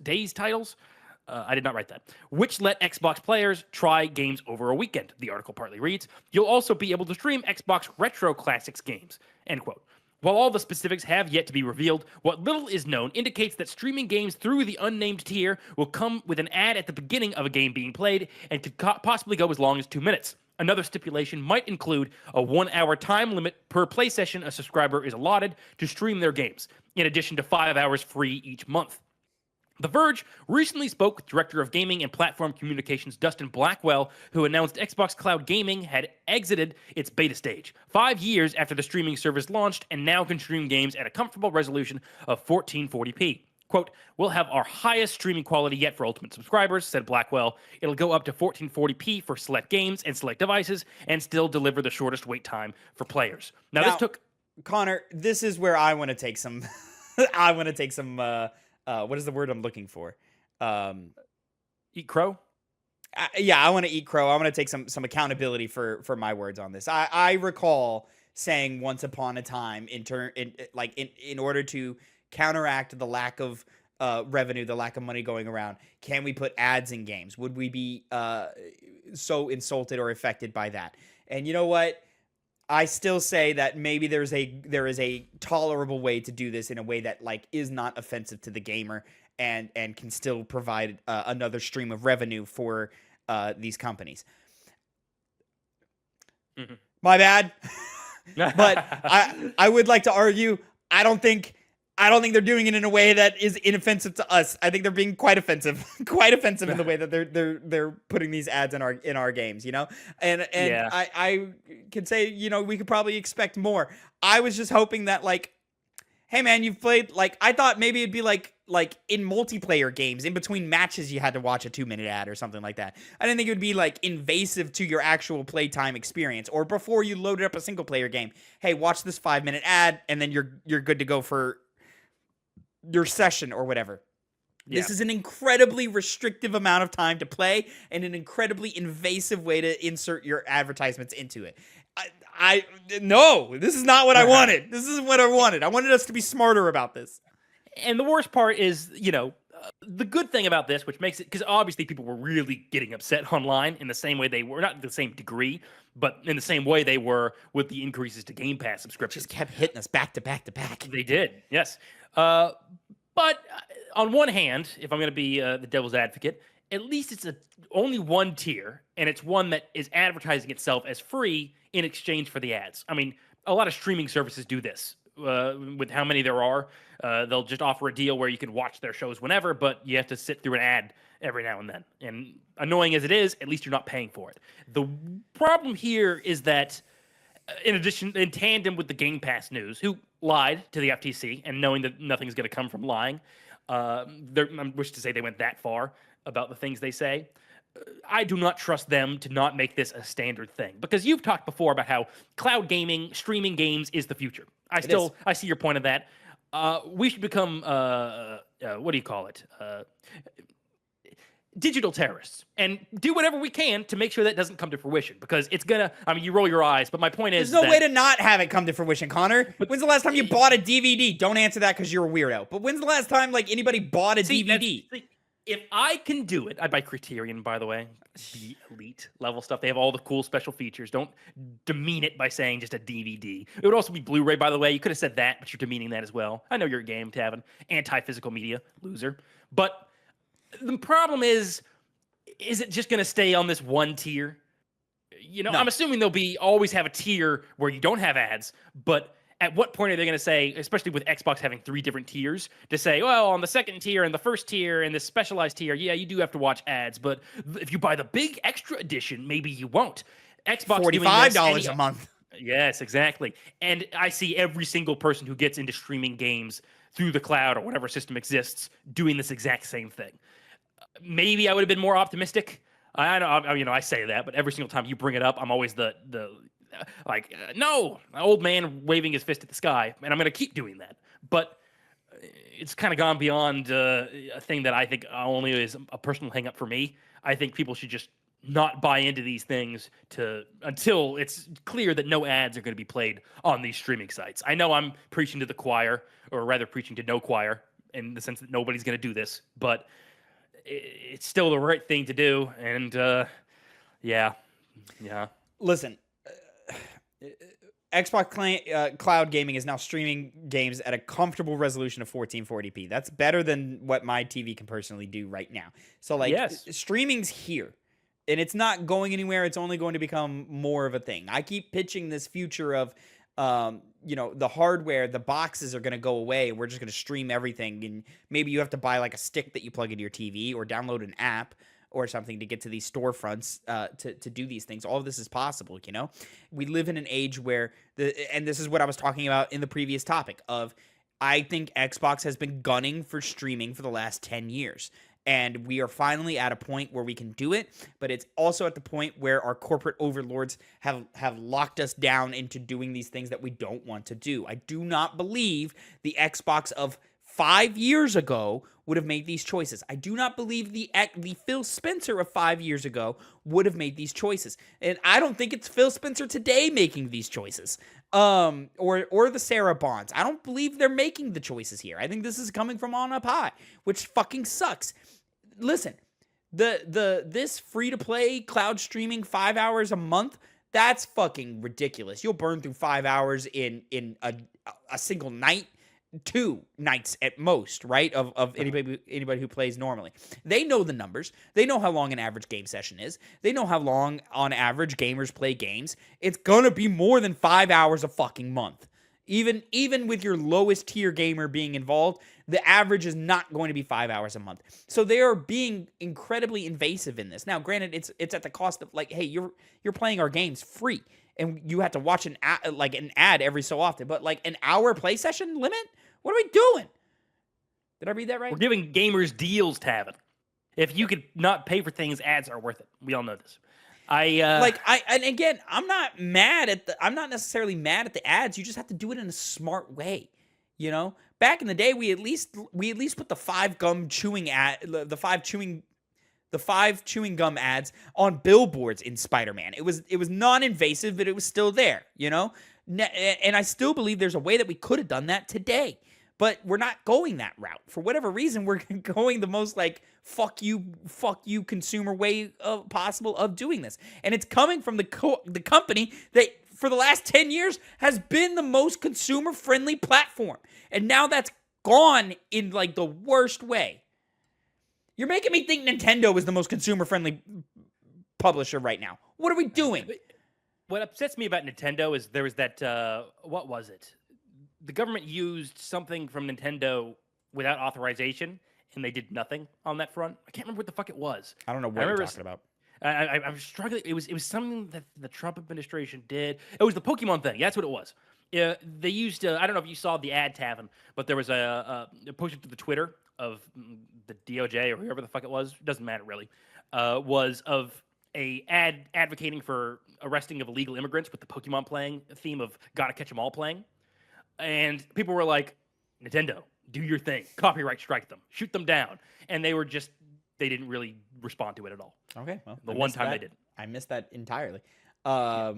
I did not write that. Which let Xbox players try games over a weekend, the article partly reads. You'll also be able to stream Xbox Retro Classics games, end quote. While all the specifics have yet to be revealed, what little is known indicates that streaming games through the unnamed tier will come with an ad at the beginning of a game being played and could possibly go as long as 2 minutes. Another stipulation might include a 1-hour time limit per play session a subscriber is allotted to stream their games, in addition to 5 hours free each month. The Verge recently spoke with Director of Gaming and Platform Communications Dustin Blackwell, who announced Xbox Cloud Gaming had exited its beta stage 5 years after the streaming service launched and now can stream games at a comfortable resolution of 1440p. Quote, we'll have our highest streaming quality yet for Ultimate subscribers, said Blackwell. It'll go up to 1440p for select games and select devices and still deliver the shortest wait time for players. Now this took... Connor, this is where I want to take some... what is the word I'm looking for? Eat crow? I want to eat crow. I want to take some accountability for my words on this. I recall saying once upon a time in order to counteract the lack of revenue, the lack of money going around, can we put ads in games? Would we be so insulted or affected by that? And you know what? I still say that maybe there is a tolerable way to do this in a way that is not offensive to the gamer and can still provide another stream of revenue for these companies. Mm-hmm. My bad. But I would like to argue I don't think they're doing it in a way that is inoffensive to us. I think they're being quite offensive in the way that they're putting these ads in our games, you know? And yeah. I could say, we could probably expect more. I was just hoping that hey man, you've played I thought maybe it'd be like in multiplayer games, in between matches you had to watch a 2-minute ad or something like that. I didn't think it would be invasive to your actual playtime experience, or before you loaded up a single player game. Hey, watch this 5-minute ad and then you're good to go for your session or whatever. Yeah. This is an incredibly restrictive amount of time to play and an incredibly invasive way to insert your advertisements into it. No, this is not what I wanted. This isn't what I wanted. I wanted us to be smarter about this. And the worst part is, the good thing about this, which makes it, because obviously people were really getting upset online in the same way they were, not the same degree, but in the same way they were with the increases to Game Pass subscriptions. Just kept hitting us back to back to back. They did, yes. But on one hand, if I'm going to be the devil's advocate, at least it's only one tier, and it's one that is advertising itself as free in exchange for the ads. I mean, a lot of streaming services do this. With how many there are, they'll just offer a deal where you can watch their shows whenever, but you have to sit through an ad every now and then. And annoying as it is, at least you're not paying for it. The problem here is that, in tandem with the Game Pass news, who lied to the FTC and knowing that nothing's going to come from lying, I wish to say they went that far about the things they say. I do not trust them to not make this a standard thing, because you've talked before about how cloud gaming, streaming games is the future. I see your point of that. We should become, what do you call it? digital terrorists and do whatever we can to make sure that doesn't come to fruition, because it's gonna, I mean, you roll your eyes, but my point is There's no way to not have it come to fruition, Connor. When's the last time you bought a DVD? Don't answer that because you're a weirdo. But when's the last time like anybody bought a DVD? If I can do it, I buy Criterion, by the way, the elite level stuff. They have all the cool special features. Don't demean it by saying just a DVD. It would also be Blu-ray, by the way. You could have said that, but you're demeaning that as well. I know you're a game, Tavin. Anti-physical media, loser. But the problem is it just going to stay on this one tier? You know, no. I'm assuming they'll always have a tier where you don't have ads, but at what point are they going to say, especially with Xbox having 3 different tiers, to say, well, on the second tier and the first tier and the specialized tier, yeah, you do have to watch ads, but if you buy the big extra edition, maybe you won't. Xbox $45 a month. Yes, exactly. And I see every single person who gets into streaming games through the cloud or whatever system exists doing this exact same thing. Maybe I would have been more optimistic. I know, you know, I say that, but every single time you bring it up, I'm always no, an old man waving his fist at the sky, and I'm going to keep doing that. But it's kind of gone beyond a thing that I think only is a personal hang-up for me. I think people should just not buy into these things until it's clear that no ads are going to be played on these streaming sites. I know I'm preaching to the choir, or rather preaching to no choir, in the sense that nobody's going to do this, but it's still the right thing to do. And yeah. Listen, Xbox Cloud Gaming is now streaming games at a comfortable resolution of 1440p. That's better than what my TV can personally do right now. So, like, streaming's here, and it's not going anywhere. It's only going to become more of a thing. I keep pitching this future of, you know, the hardware, the boxes are going to go away, and we're just going to stream everything. And maybe you have to buy, like, a stick that you plug into your TV or download an app or something to get to these storefronts to do these things. All of this is possible, you know? We live in an age where, and this is what I was talking about in the previous topic of, I think Xbox has been gunning for streaming for the last 10 years. And we are finally at a point where we can do it, but it's also at the point where our corporate overlords have locked us down into doing these things that we don't want to do. I do not believe the Xbox of 5 years ago would have made these choices. I do not believe the Phil Spencer of 5 years ago would have made these choices. And I don't think it's Phil Spencer today making these choices. Or the Sarah Bonds. I don't believe they're making the choices here. I think this is coming from on up high, which fucking sucks. Listen, this free-to-play cloud streaming 5 hours a month, that's fucking ridiculous. You'll burn through 5 hours in a single night. 2 nights at most, right? Of anybody who plays normally. They know the numbers. They know how long an average game session is. They know how long, on average, gamers play games. It's gonna be more than 5 hours a fucking month. Even with your lowest tier gamer being involved, the average is not going to be 5 hours a month. So they are being incredibly invasive in this. Now, granted, it's at the cost of, like, hey, you're playing our games free, and you have to watch an ad every so often. But, like, an hour play session limit? What are we doing? Did I read that right? We're giving gamers deals, Tavin. If you could not pay for things, ads are worth it. We all know this. And again, I'm not necessarily mad at the ads. You just have to do it in a smart way. You know? Back in the day, we at least put the 5 chewing gum ads on billboards in Spider-Man. It was non-invasive, but it was still there, you know? And I still believe there's a way that we could have done that today. But we're not going that route. For whatever reason, we're going the most, like, fuck you consumer way possible of doing this. And it's coming from the company that for the last 10 years has been the most consumer-friendly platform. And now that's gone in, like, the worst way. You're making me think Nintendo is the most consumer-friendly publisher right now. What are we doing? What upsets me about Nintendo is there was that, what was it? The government used something from Nintendo without authorization, and they did nothing on that front. I can't remember what the fuck it was. I don't know what you're talking about. I was struggling. It was something that the Trump administration did. It was the Pokemon thing. That's what it was. They used, I don't know if you saw the ad, Tavin, but there was a posted to the Twitter of the DOJ or whoever the fuck it was. Doesn't matter really. Was of a ad advocating for arresting of illegal immigrants with the Pokemon playing theme of gotta catch 'em all playing. And people were like, Nintendo, do your thing. Copyright strike them. Shoot them down. And they didn't really respond to it at all. Okay, well, The one time they did. I missed that entirely. But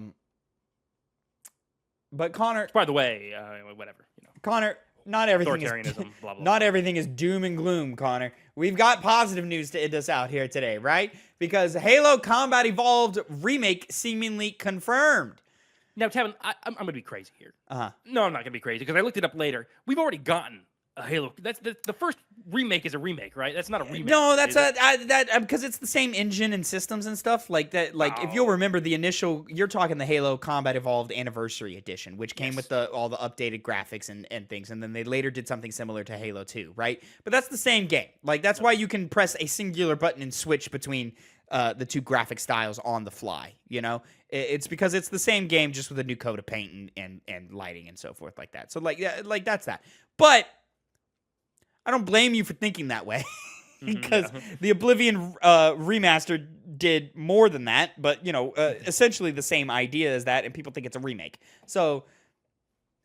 Connor, By the way, whatever. Connor, not everything Authoritarianism, blah, blah. not everything is doom and gloom, Connor. We've got positive news to end us out here today, right? Because Halo Combat Evolved Remake seemingly confirmed. Now, Tavin, I'm going to be crazy here. Uh-huh. No, I'm not going to be crazy because I looked it up later. We've already gotten a Halo. That's the first remake is a remake, right? That's not a remake. No, that's because it's the same engine and systems and stuff like that. Like if you'll remember the initial, you're talking the Halo Combat Evolved Anniversary Edition, which came with all the updated graphics and things, and then they later did something similar to Halo 2, right? But that's the same game. Like that's why you can press a singular button and switch between the two graphic styles on the fly. You know, it's because it's the same game just with a new coat of paint and lighting and so forth like that. So like that's that. But I don't blame you for thinking that way because the Oblivion remaster did more than that, but essentially the same idea as that, and people think it's a remake. So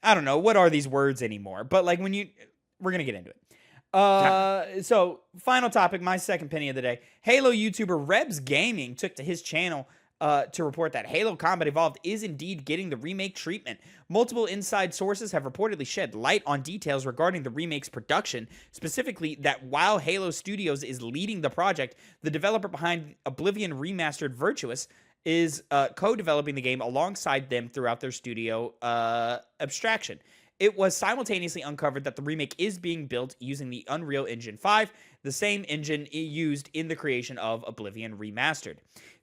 I don't know what are these words anymore, but like we're gonna get into it. So final topic, my second penny of the day. Halo YouTuber Rebs Gaming took to his channel to report that Halo Combat Evolved is indeed getting the remake treatment. Multiple inside sources have reportedly shed light on details regarding the remake's production, specifically that while Halo Studios is leading the project, the developer behind Oblivion Remastered Virtuous is co-developing the game alongside them throughout their studio abstraction. It was simultaneously uncovered that the remake is being built using the Unreal Engine 5, the same engine used in the creation of Oblivion Remastered.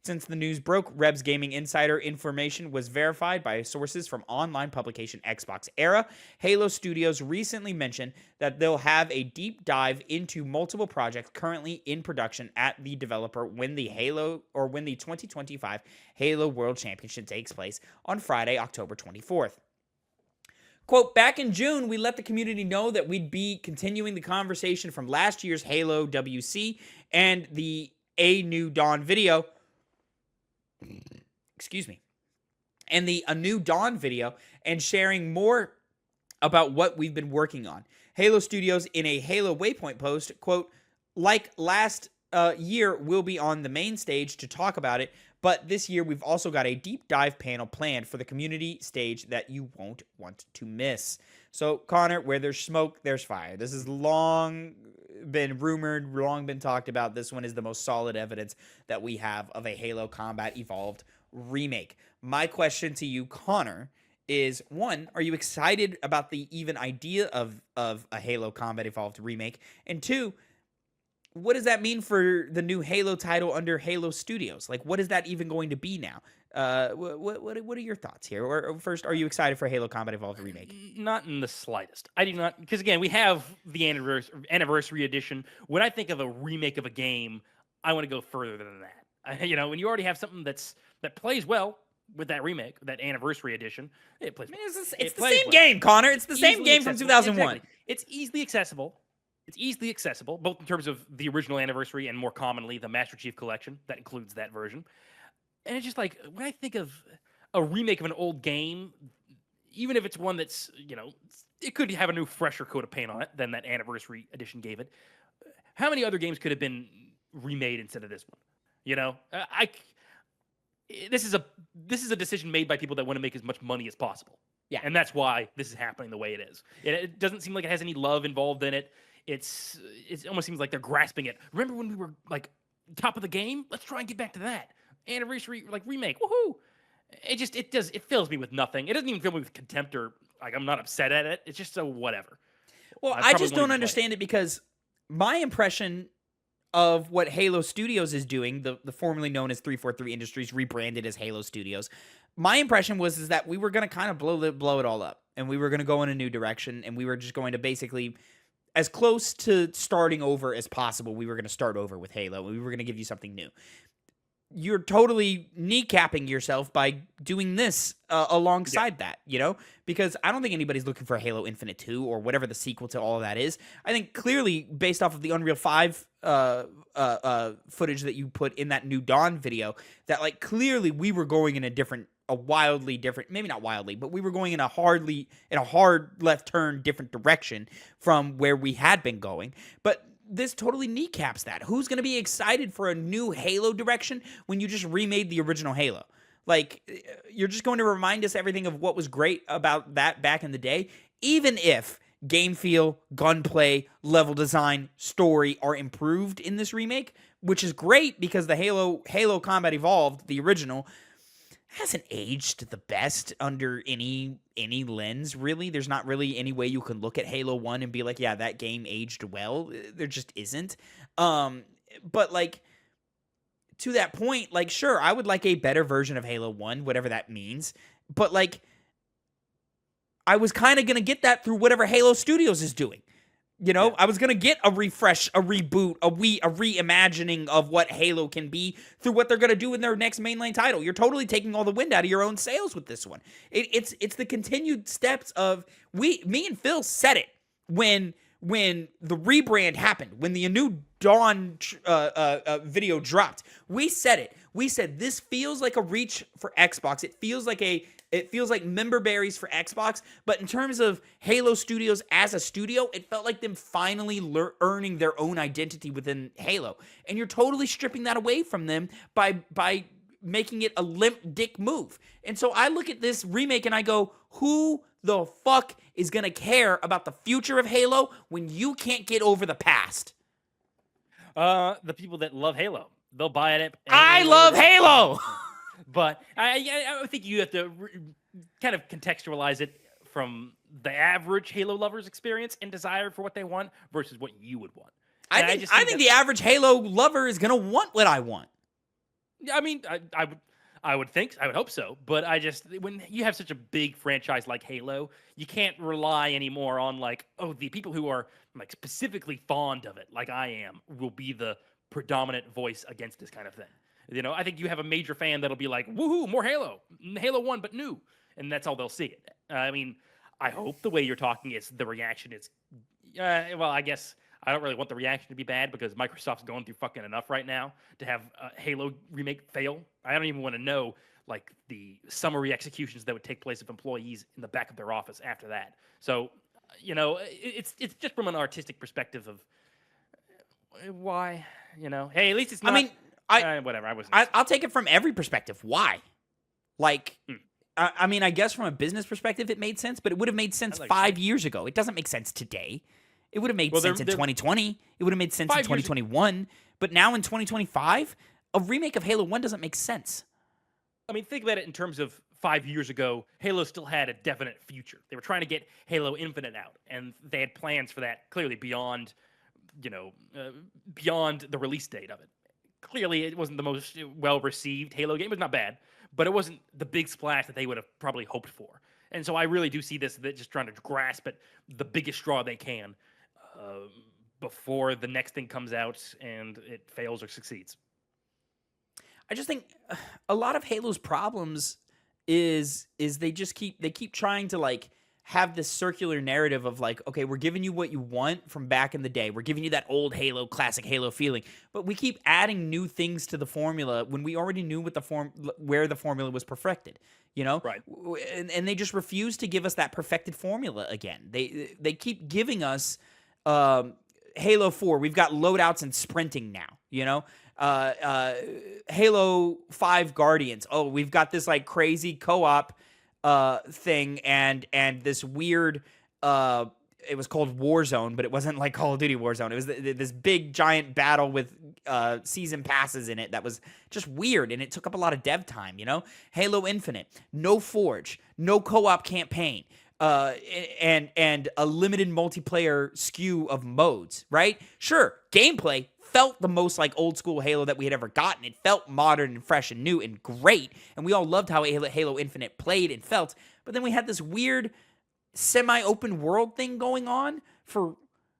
Since the news broke, Rebs Gaming Insider information was verified by sources from online publication Xbox Era. Halo Studios recently mentioned that they'll have a deep dive into multiple projects currently in production at the developer when the 2025 Halo World Championship takes place on Friday, October 24th. Quote, back in June, we let the community know that we'd be continuing the conversation from last year's Halo WC and the A New Dawn video. Excuse me. And the A New Dawn video and sharing more about what we've been working on. Halo Studios in a Halo Waypoint post, quote, like last year, we'll be on the main stage to talk about it. But this year, we've also got a deep dive panel planned for the community stage that you won't want to miss. So, Connor, where there's smoke, there's fire. This has long been rumored, long been talked about. This one is the most solid evidence that we have of a Halo Combat Evolved remake. My question to you, Connor, is one, are you excited about the even idea of a Halo Combat Evolved remake? And two, what does that mean for the new Halo title under Halo Studios? Like, what is that even going to be now? What are your thoughts here? Or first, are you excited for Halo Combat Evolved Remake? Not in the slightest. I do not, because again, we have the anniversary edition. When I think of a remake of a game, I want to go further than that. When you already have something that plays well with that remake, that anniversary edition, it plays. It's the same game, Connor. It's the same game from 2001. Exactly. It's easily accessible. It's easily accessible, both in terms of the original anniversary and more commonly the Master Chief Collection that includes that version. And it's just like, when I think of a remake of an old game, even if it's one that's, it could have a new, fresher coat of paint on it than that anniversary edition gave it. How many other games could have been remade instead of this one? This is a decision made by people that want to make as much money as possible. Yeah. And that's why this is happening the way it is. It doesn't seem like it has any love involved in it. It almost seems like they're grasping it. Remember when we were like top of the game? Let's try and get back to that. Anniversary, like remake. Woohoo! It fills me with nothing. It doesn't even fill me with contempt or like I'm not upset at it. It's just so whatever. Well, I just don't understand it because my impression of what Halo Studios is doing, the formerly known as 343 Industries, rebranded as Halo Studios, my impression was that we were going to kind of blow it all up, and we were going to go in a new direction, and we were just going to basically, as close to starting over as possible, we were going to start over with Halo. We were going to give you something new. You're totally kneecapping yourself by doing this alongside that, because I don't think anybody's looking for Halo Infinite 2 or whatever the sequel to all of that is. I think clearly, based off of the Unreal 5 footage that you put in that New Dawn video, that like clearly we were going in a wildly different, maybe not wildly, but we were going in a hard left turn different direction from where we had been going. But this totally kneecaps that. Who's going to be excited for a new Halo direction when you just remade the original Halo? Like, you're just going to remind us everything of what was great about that back in the day, even if game feel, gunplay, level design, story are improved in this remake, which is great because the Halo Combat Evolved, the original, hasn't aged the best under any lens, really. There's not really any way you can look at Halo 1 and be like, yeah, that game aged well. There just isn't. But like, to that point, like, sure, I would like a better version of Halo 1, whatever that means. But like, I was kind of going to get that through whatever Halo Studios is doing. You know, yeah. I was going to get a refresh, a reboot, a reimagining of what Halo can be through what they're going to do in their next mainline title. You're totally taking all the wind out of your own sails with this one. It's the continued steps of me and Phil said it when the rebrand happened, when the A New Dawn video dropped. We said it. We said this feels like a reach for Xbox. It feels like member berries for Xbox, but in terms of Halo Studios as a studio, it felt like them finally earning their own identity within Halo. And you're totally stripping that away from them by making it a limp dick move. And so I look at this remake and I go, who the fuck is going to care about the future of Halo when you can't get over the past? The people that love Halo. They'll buy it. I love Halo! But I think you have to kind of contextualize it from the average Halo lover's experience and desire for what they want versus what you would want. I think the average Halo lover is going to want what I want. I mean, I would hope so. But when you have such a big franchise like Halo, you can't rely anymore on like, oh, the people who are like specifically fond of it, like I am, will be the predominant voice against this kind of thing. You know, I think you have a major fan that'll be like, woohoo, more Halo. Halo 1, but new. And that's all they'll see it. I mean, I hope the way you're talking is the reaction is, well, I guess I don't really want the reaction to be bad because Microsoft's going through fucking enough right now to have a Halo remake fail. I don't even want to know, like, the summary executions that would take place of employees in the back of their office after that. So, you know, it's just from an artistic perspective of why, you know, hey, at least it's not... I mean, whatever. I'll take it from every perspective. Why? Like, I mean, I guess from a business perspective, it made sense, but it would have made sense 5 years ago. It doesn't make sense today. It would have made sense in 2020. It would have made sense in 2021. But now in 2025, a remake of Halo 1 doesn't make sense. I mean, think about it in terms of 5 years ago. Halo still had a definite future. They were trying to get Halo Infinite out, and they had plans for that clearly beyond, beyond the release date of it. Clearly, it wasn't the most well-received Halo game. It was not bad, but it wasn't the big splash that they would have probably hoped for. And so I really do see this just trying to grasp at the biggest straw they can before the next thing comes out and it fails or succeeds. I just think a lot of Halo's problems is they keep trying to like have this circular narrative of like, okay, we're giving you what you want from back in the day. We're giving you that old Halo, classic Halo feeling, but we keep adding new things to the formula when we already knew where the formula was perfected, you know? Right. And they just refuse to give us that perfected formula again. They keep giving us Halo 4. We've got loadouts and sprinting now, you know? Halo 5 Guardians. Oh, we've got this like crazy co-op thing and this weird it was called Warzone, but it wasn't like Call of Duty Warzone. It was this big giant battle with season passes in it that was just weird, and it took up a lot of dev time, you know? Halo Infinite, no Forge, no co-op campaign, and a limited multiplayer skew of modes, right? Sure, gameplay felt the most like old school Halo that we had ever gotten. It felt modern and fresh and new and great, and we all loved how Halo Infinite played and felt. But then we had this weird semi-open world thing going on for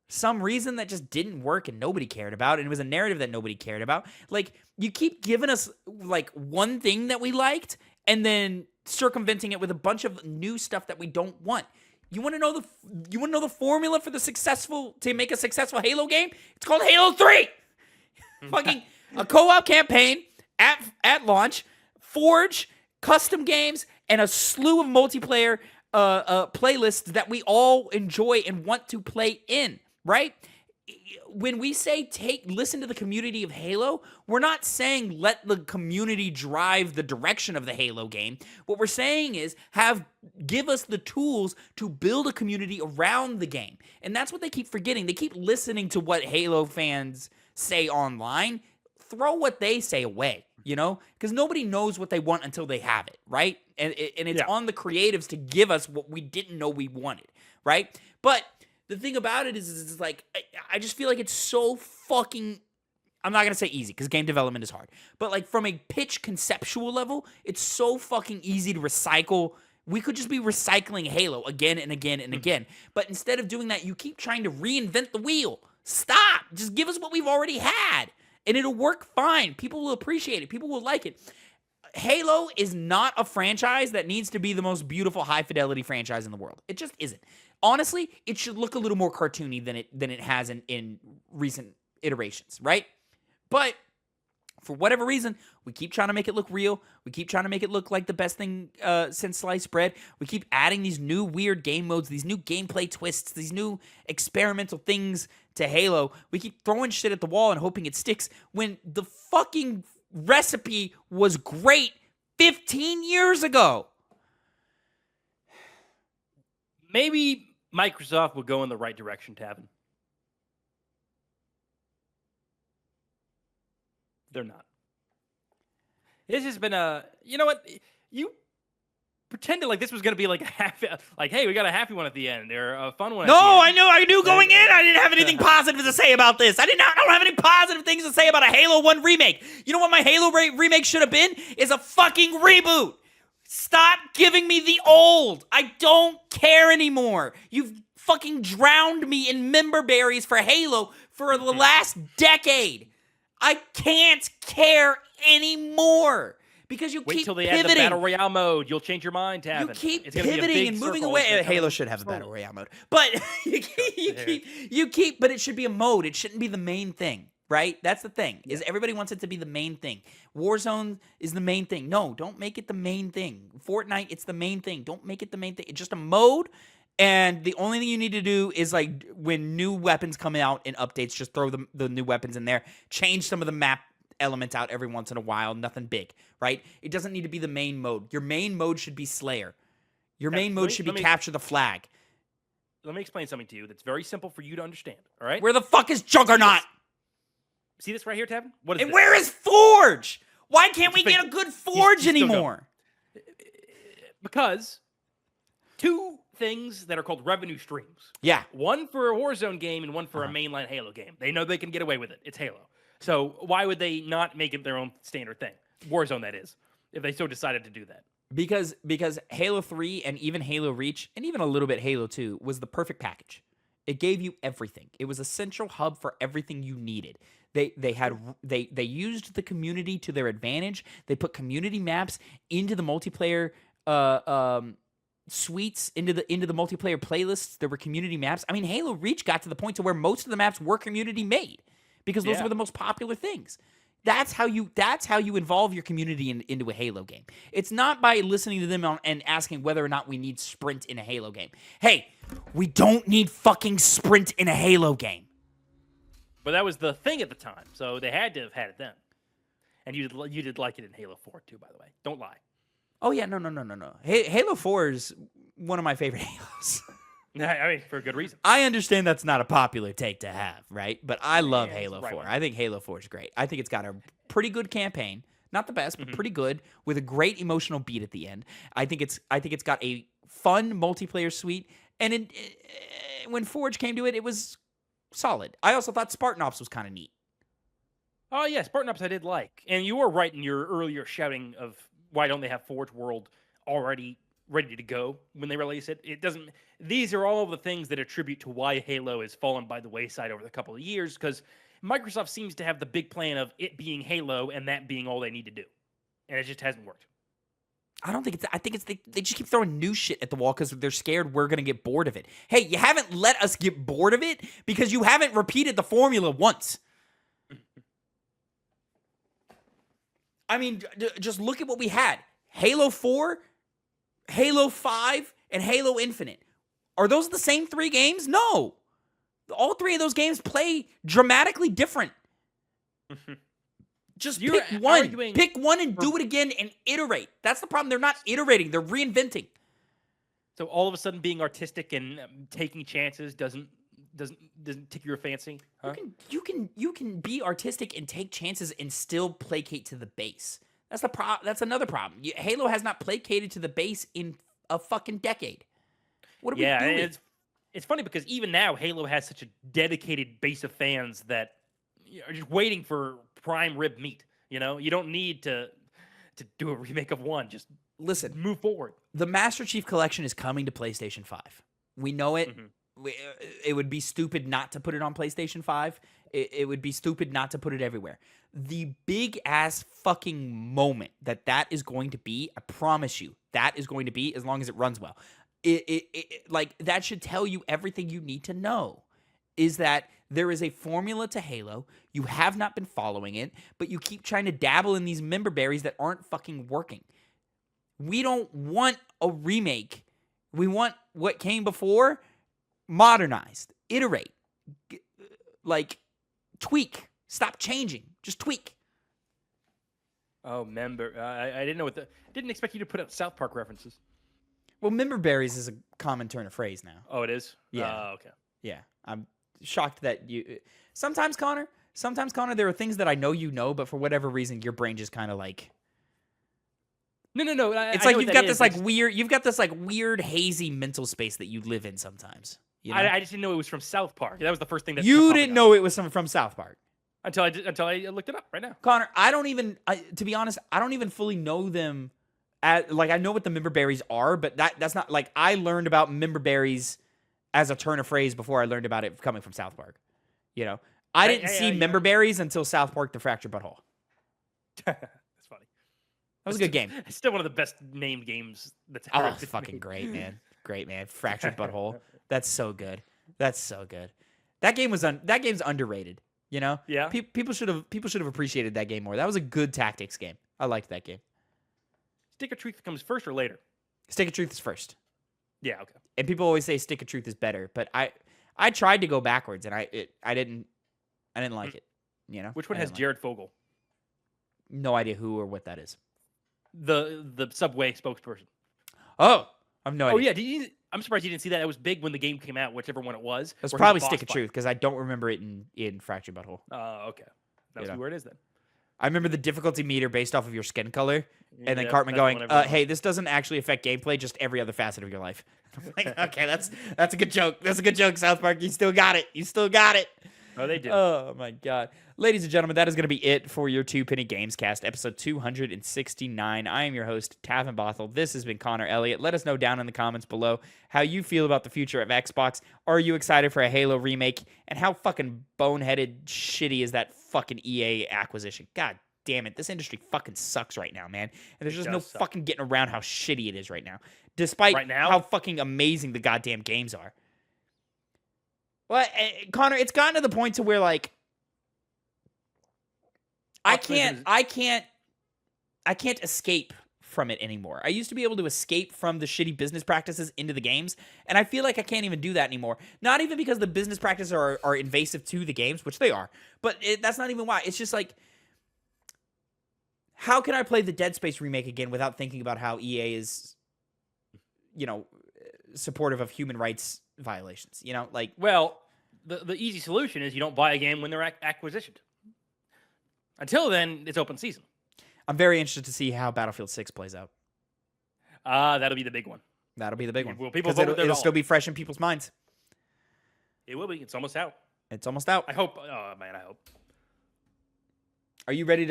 some reason that just didn't work and nobody cared about, and it was a narrative that nobody cared about. Like, you keep giving us like one thing that we liked and then circumventing it with a bunch of new stuff that we don't want. You want to know the formula for to make a successful Halo game? It's called Halo 3. Fucking a co-op campaign at launch, Forge, custom games, and a slew of multiplayer playlists that we all enjoy and want to play in, right? when we say listen to the community of Halo, we're not saying let the community drive the direction of the Halo game. What we're saying is give us the tools to build a community around the game. And that's what they keep forgetting. They keep listening to what Halo fans say online. Throw what they say away, because nobody knows what they want until they have it, right? And it's on the creatives to give us what we didn't know we wanted, right? But the thing about it is like, I just feel like it's so fucking, I'm not going to say easy because game development is hard, but like from a pitch conceptual level, it's so fucking easy to recycle. We could just be recycling Halo again and again and again. But instead of doing that, you keep trying to reinvent the wheel. Stop. Just give us what we've already had and it'll work fine. People will appreciate it. People will like it. Halo is not a franchise that needs to be the most beautiful, high-fidelity franchise in the world. It just isn't. Honestly, it should look a little more cartoony than it has in recent iterations, right? But for whatever reason, we keep trying to make it look real. We keep trying to make it look like the best thing since sliced bread. We keep adding these new weird game modes, these new gameplay twists, these new experimental things to Halo. We keep throwing shit at the wall and hoping it sticks when the fucking recipe was great 15 years ago. Maybe Microsoft will go in the right direction, Tavin. They're not. This has been you know what? You pretended like this was going to be like a happy, like, hey, we got a happy one at the end or a fun one. No, I knew going in. I didn't have anything positive to say about this. I don't have any positive things to say about a Halo 1 remake. You know what my Halo remake should have been? Is a fucking reboot. Stop giving me the old. I don't care anymore. You've fucking drowned me in member berries for Halo for the last decade. I can't care anymore. Because you wait keep till they pivoting. add the Battle Royale mode. You'll change your mind, Tavin. You keep pivoting and moving away. Halo should have a Battle Royale mode. But you keep, but it should be a mode. It shouldn't be the main thing, right? That's the thing, is everybody wants it to be the main thing. Warzone is the main thing. No, don't make it the main thing. Fortnite, it's the main thing. Don't make it the main thing. It's just a mode, and the only thing you need to do is, like, when new weapons come out in updates, just throw the new weapons in there. Change some of the map elements out every once in a while. Nothing big, right? It doesn't need to be the main mode. Your main mode should be Slayer. Your main mode should be capture the flag. Let me explain something to you that's very simple for you to understand, all right? Where the fuck is Juggernaut? See this right here, Tavin? What is and this? Where is Forge? Why can't we get a good Forge anymore? Because two things that are called revenue streams. Yeah. One for a Warzone game and one for a mainline Halo game. They know they can get away with it. It's Halo. So why would they not make it their own standard thing? Warzone, that is, if they so decided to do that. Because Halo 3 and even Halo Reach and even a little bit Halo 2 was the perfect package. It gave you everything. It was a central hub for everything you needed. They used the community to their advantage. They put community maps into the multiplayer suites, into the multiplayer playlists. There were community maps. I mean, Halo Reach got to the point to where most of the maps were community made. Because those were the most popular things. That's how you involve your community into a Halo game. It's not by listening to them and asking whether or not we need sprint in a Halo game. Hey, we don't need fucking sprint in a Halo game. But that was the thing at the time, so they had to have had it then. And you did like it in Halo 4 too, by the way. Don't lie. Oh yeah, no. Halo 4 is one of my favorite Halos. I mean, for a good reason. I understand that's not a popular take to have, right? But I love Halo 4. I think Halo 4 is great. I think it's got a pretty good campaign. Not the best, but pretty good, with a great emotional beat at the end. I think it's got a fun multiplayer suite. And when Forge came to it, it was solid. I also thought Spartan Ops was kind of neat. Oh, yeah, Spartan Ops I did like. And you were right in your earlier shouting of why don't they have Forge World already ready to go when they release it. It doesn't. These are all of the things that attribute to why Halo has fallen by the wayside over the couple of years, because Microsoft seems to have the big plan of it being Halo and that being all they need to do, and it just hasn't worked. I don't think it's. I think it's they just keep throwing new shit at the wall because they're scared we're gonna get bored of it. Hey, you haven't let us get bored of it because you haven't repeated the formula once. I mean, just look at what we had: Halo 4, Halo 5, and Halo Infinite. Are those the same three games? No. All three of those games play dramatically different. Just pick one and do it again and iterate. That's the problem. They're not iterating. They're reinventing. So all of a sudden, being artistic and taking chances doesn't tick your fancy. Huh? You can be artistic and take chances and still placate to the base. That's another problem. Halo has not placated to the base in a fucking decade. What are we doing? It's funny because even now, Halo has such a dedicated base of fans that are just waiting for prime rib meat. You know, you don't need to do a remake of one. Just move forward. The Master Chief Collection is coming to PlayStation 5. We know it. Mm-hmm. It would be stupid not to put it on PlayStation 5. It would be stupid not to put it everywhere. The big ass fucking moment that is going to be, I promise you, that is going to be, as long as it runs well. Like, that should tell you everything you need to know, is that there is a formula to Halo. You have not been following it, but you keep trying to dabble in these member berries that aren't fucking working. We don't want a remake. We want what came before modernized, iterate, like tweak. Stop changing. Just tweak. Oh, member. I didn't know didn't expect you to put up South Park references. Well, member berries is a common turn of phrase now. Oh, it is? Yeah. Okay. Yeah. I'm shocked that you. Sometimes, Connor, there are things that I know you know, but for whatever reason, your brain just kind of like. No. It's like you've got this weird hazy mental space that you live in sometimes. You know? I just didn't know it was from South Park. That was the first thing that you didn't know it was from South Park until I looked it up right now. Connor, to be honest, I don't even fully know them. I know what the member berries are, but that's not like I learned about member berries as a turn of phrase before I learned about it coming from South Park. You know, I didn't see member berries until South Park: The Fractured Butthole. That's funny. That was a good game. It's still one of the best named games that's ever been fucking made. great, man. Great, man. Fractured Butthole. That's so good. That's so good. That game's underrated, you know? Yeah. People should have appreciated that game more. That was a good tactics game. I liked that game. Stick of Truth comes first or later? Stick of Truth is first. Yeah, okay. And people always say Stick of Truth is better, but I tried to go backwards and I didn't like it, you know? Which one has Jared Fogle? No idea who or what that is. The Subway spokesperson. Oh, I have no idea. Oh yeah, I'm surprised you didn't see that. It was big when the game came out, whichever one it was. It was probably Stick of Truth because I don't remember it in Fractured Butthole. Oh, okay. That's where it is then. I remember the difficulty meter based off of your skin color, and then Cartman going, "Hey, this doesn't actually affect gameplay, just every other facet of your life." I'm like, okay, that's a good joke. That's a good joke, South Park. You still got it. Oh, they do. Oh my god, ladies and gentlemen, that is going to be it for your Two Penny Gamescast, episode 269. I am your host, Tavin Bothel. This has been Connor Elliott. Let us know down in the comments below how you feel about the future of Xbox. Are you excited for a Halo remake? And how fucking boneheaded, shitty is that fucking EA acquisition? God damn it, this industry fucking sucks right now, man. And there's just no fucking getting around how shitty it is right now, despite how fucking amazing the goddamn games are. Well, Connor, it's gotten to the point to where, like, I can't escape from it anymore. I used to be able to escape from the shitty business practices into the games, and I feel like I can't even do that anymore. Not even because the business practices are invasive to the games, which they are, but that's not even why. It's just like, how can I play the Dead Space remake again without thinking about how EA is, you know, supportive of human rights violations? You know, like, well, the easy solution is you don't buy a game when they're acquisitioned. Until then, it's open season. I'm very interested to see how Battlefield 6 plays out. That'll be the big one. That'll be the big one. Will people vote it'll still be fresh in people's minds. It will be. It's almost out. It's almost out. I hope. Oh man, I hope. Are you ready,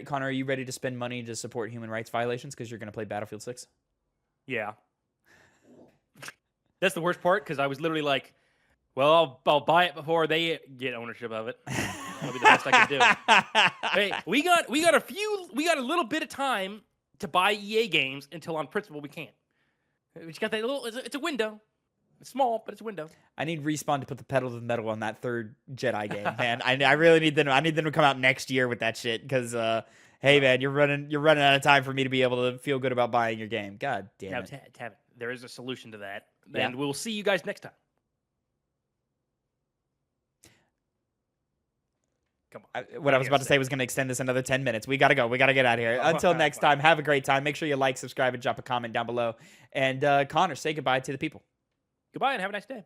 Connor? Are you ready to spend money to support human rights violations because you're going to play Battlefield 6? Yeah. That's the worst part because I was literally like, well, I'll buy it before they get ownership of it. That'll be the best I can do. Hey, we got a little bit of time to buy EA games until on principle we can't. We just got that little. It's a window. It's small, but it's a window. I need Respawn to put the pedal to the metal on that third Jedi game, man. I really need them. I need them to come out next year with that shit because, hey, man, you're running out of time for me to be able to feel good about buying your game. God damn it. There is a solution to that, and we'll see you guys next time. Come on. What I was about to say was going to extend this another 10 minutes. We got to go. We got to get out of here. Until next time, have a great time. Make sure you like, subscribe, and drop a comment down below. And Connor, say goodbye to the people. Goodbye and have a nice day.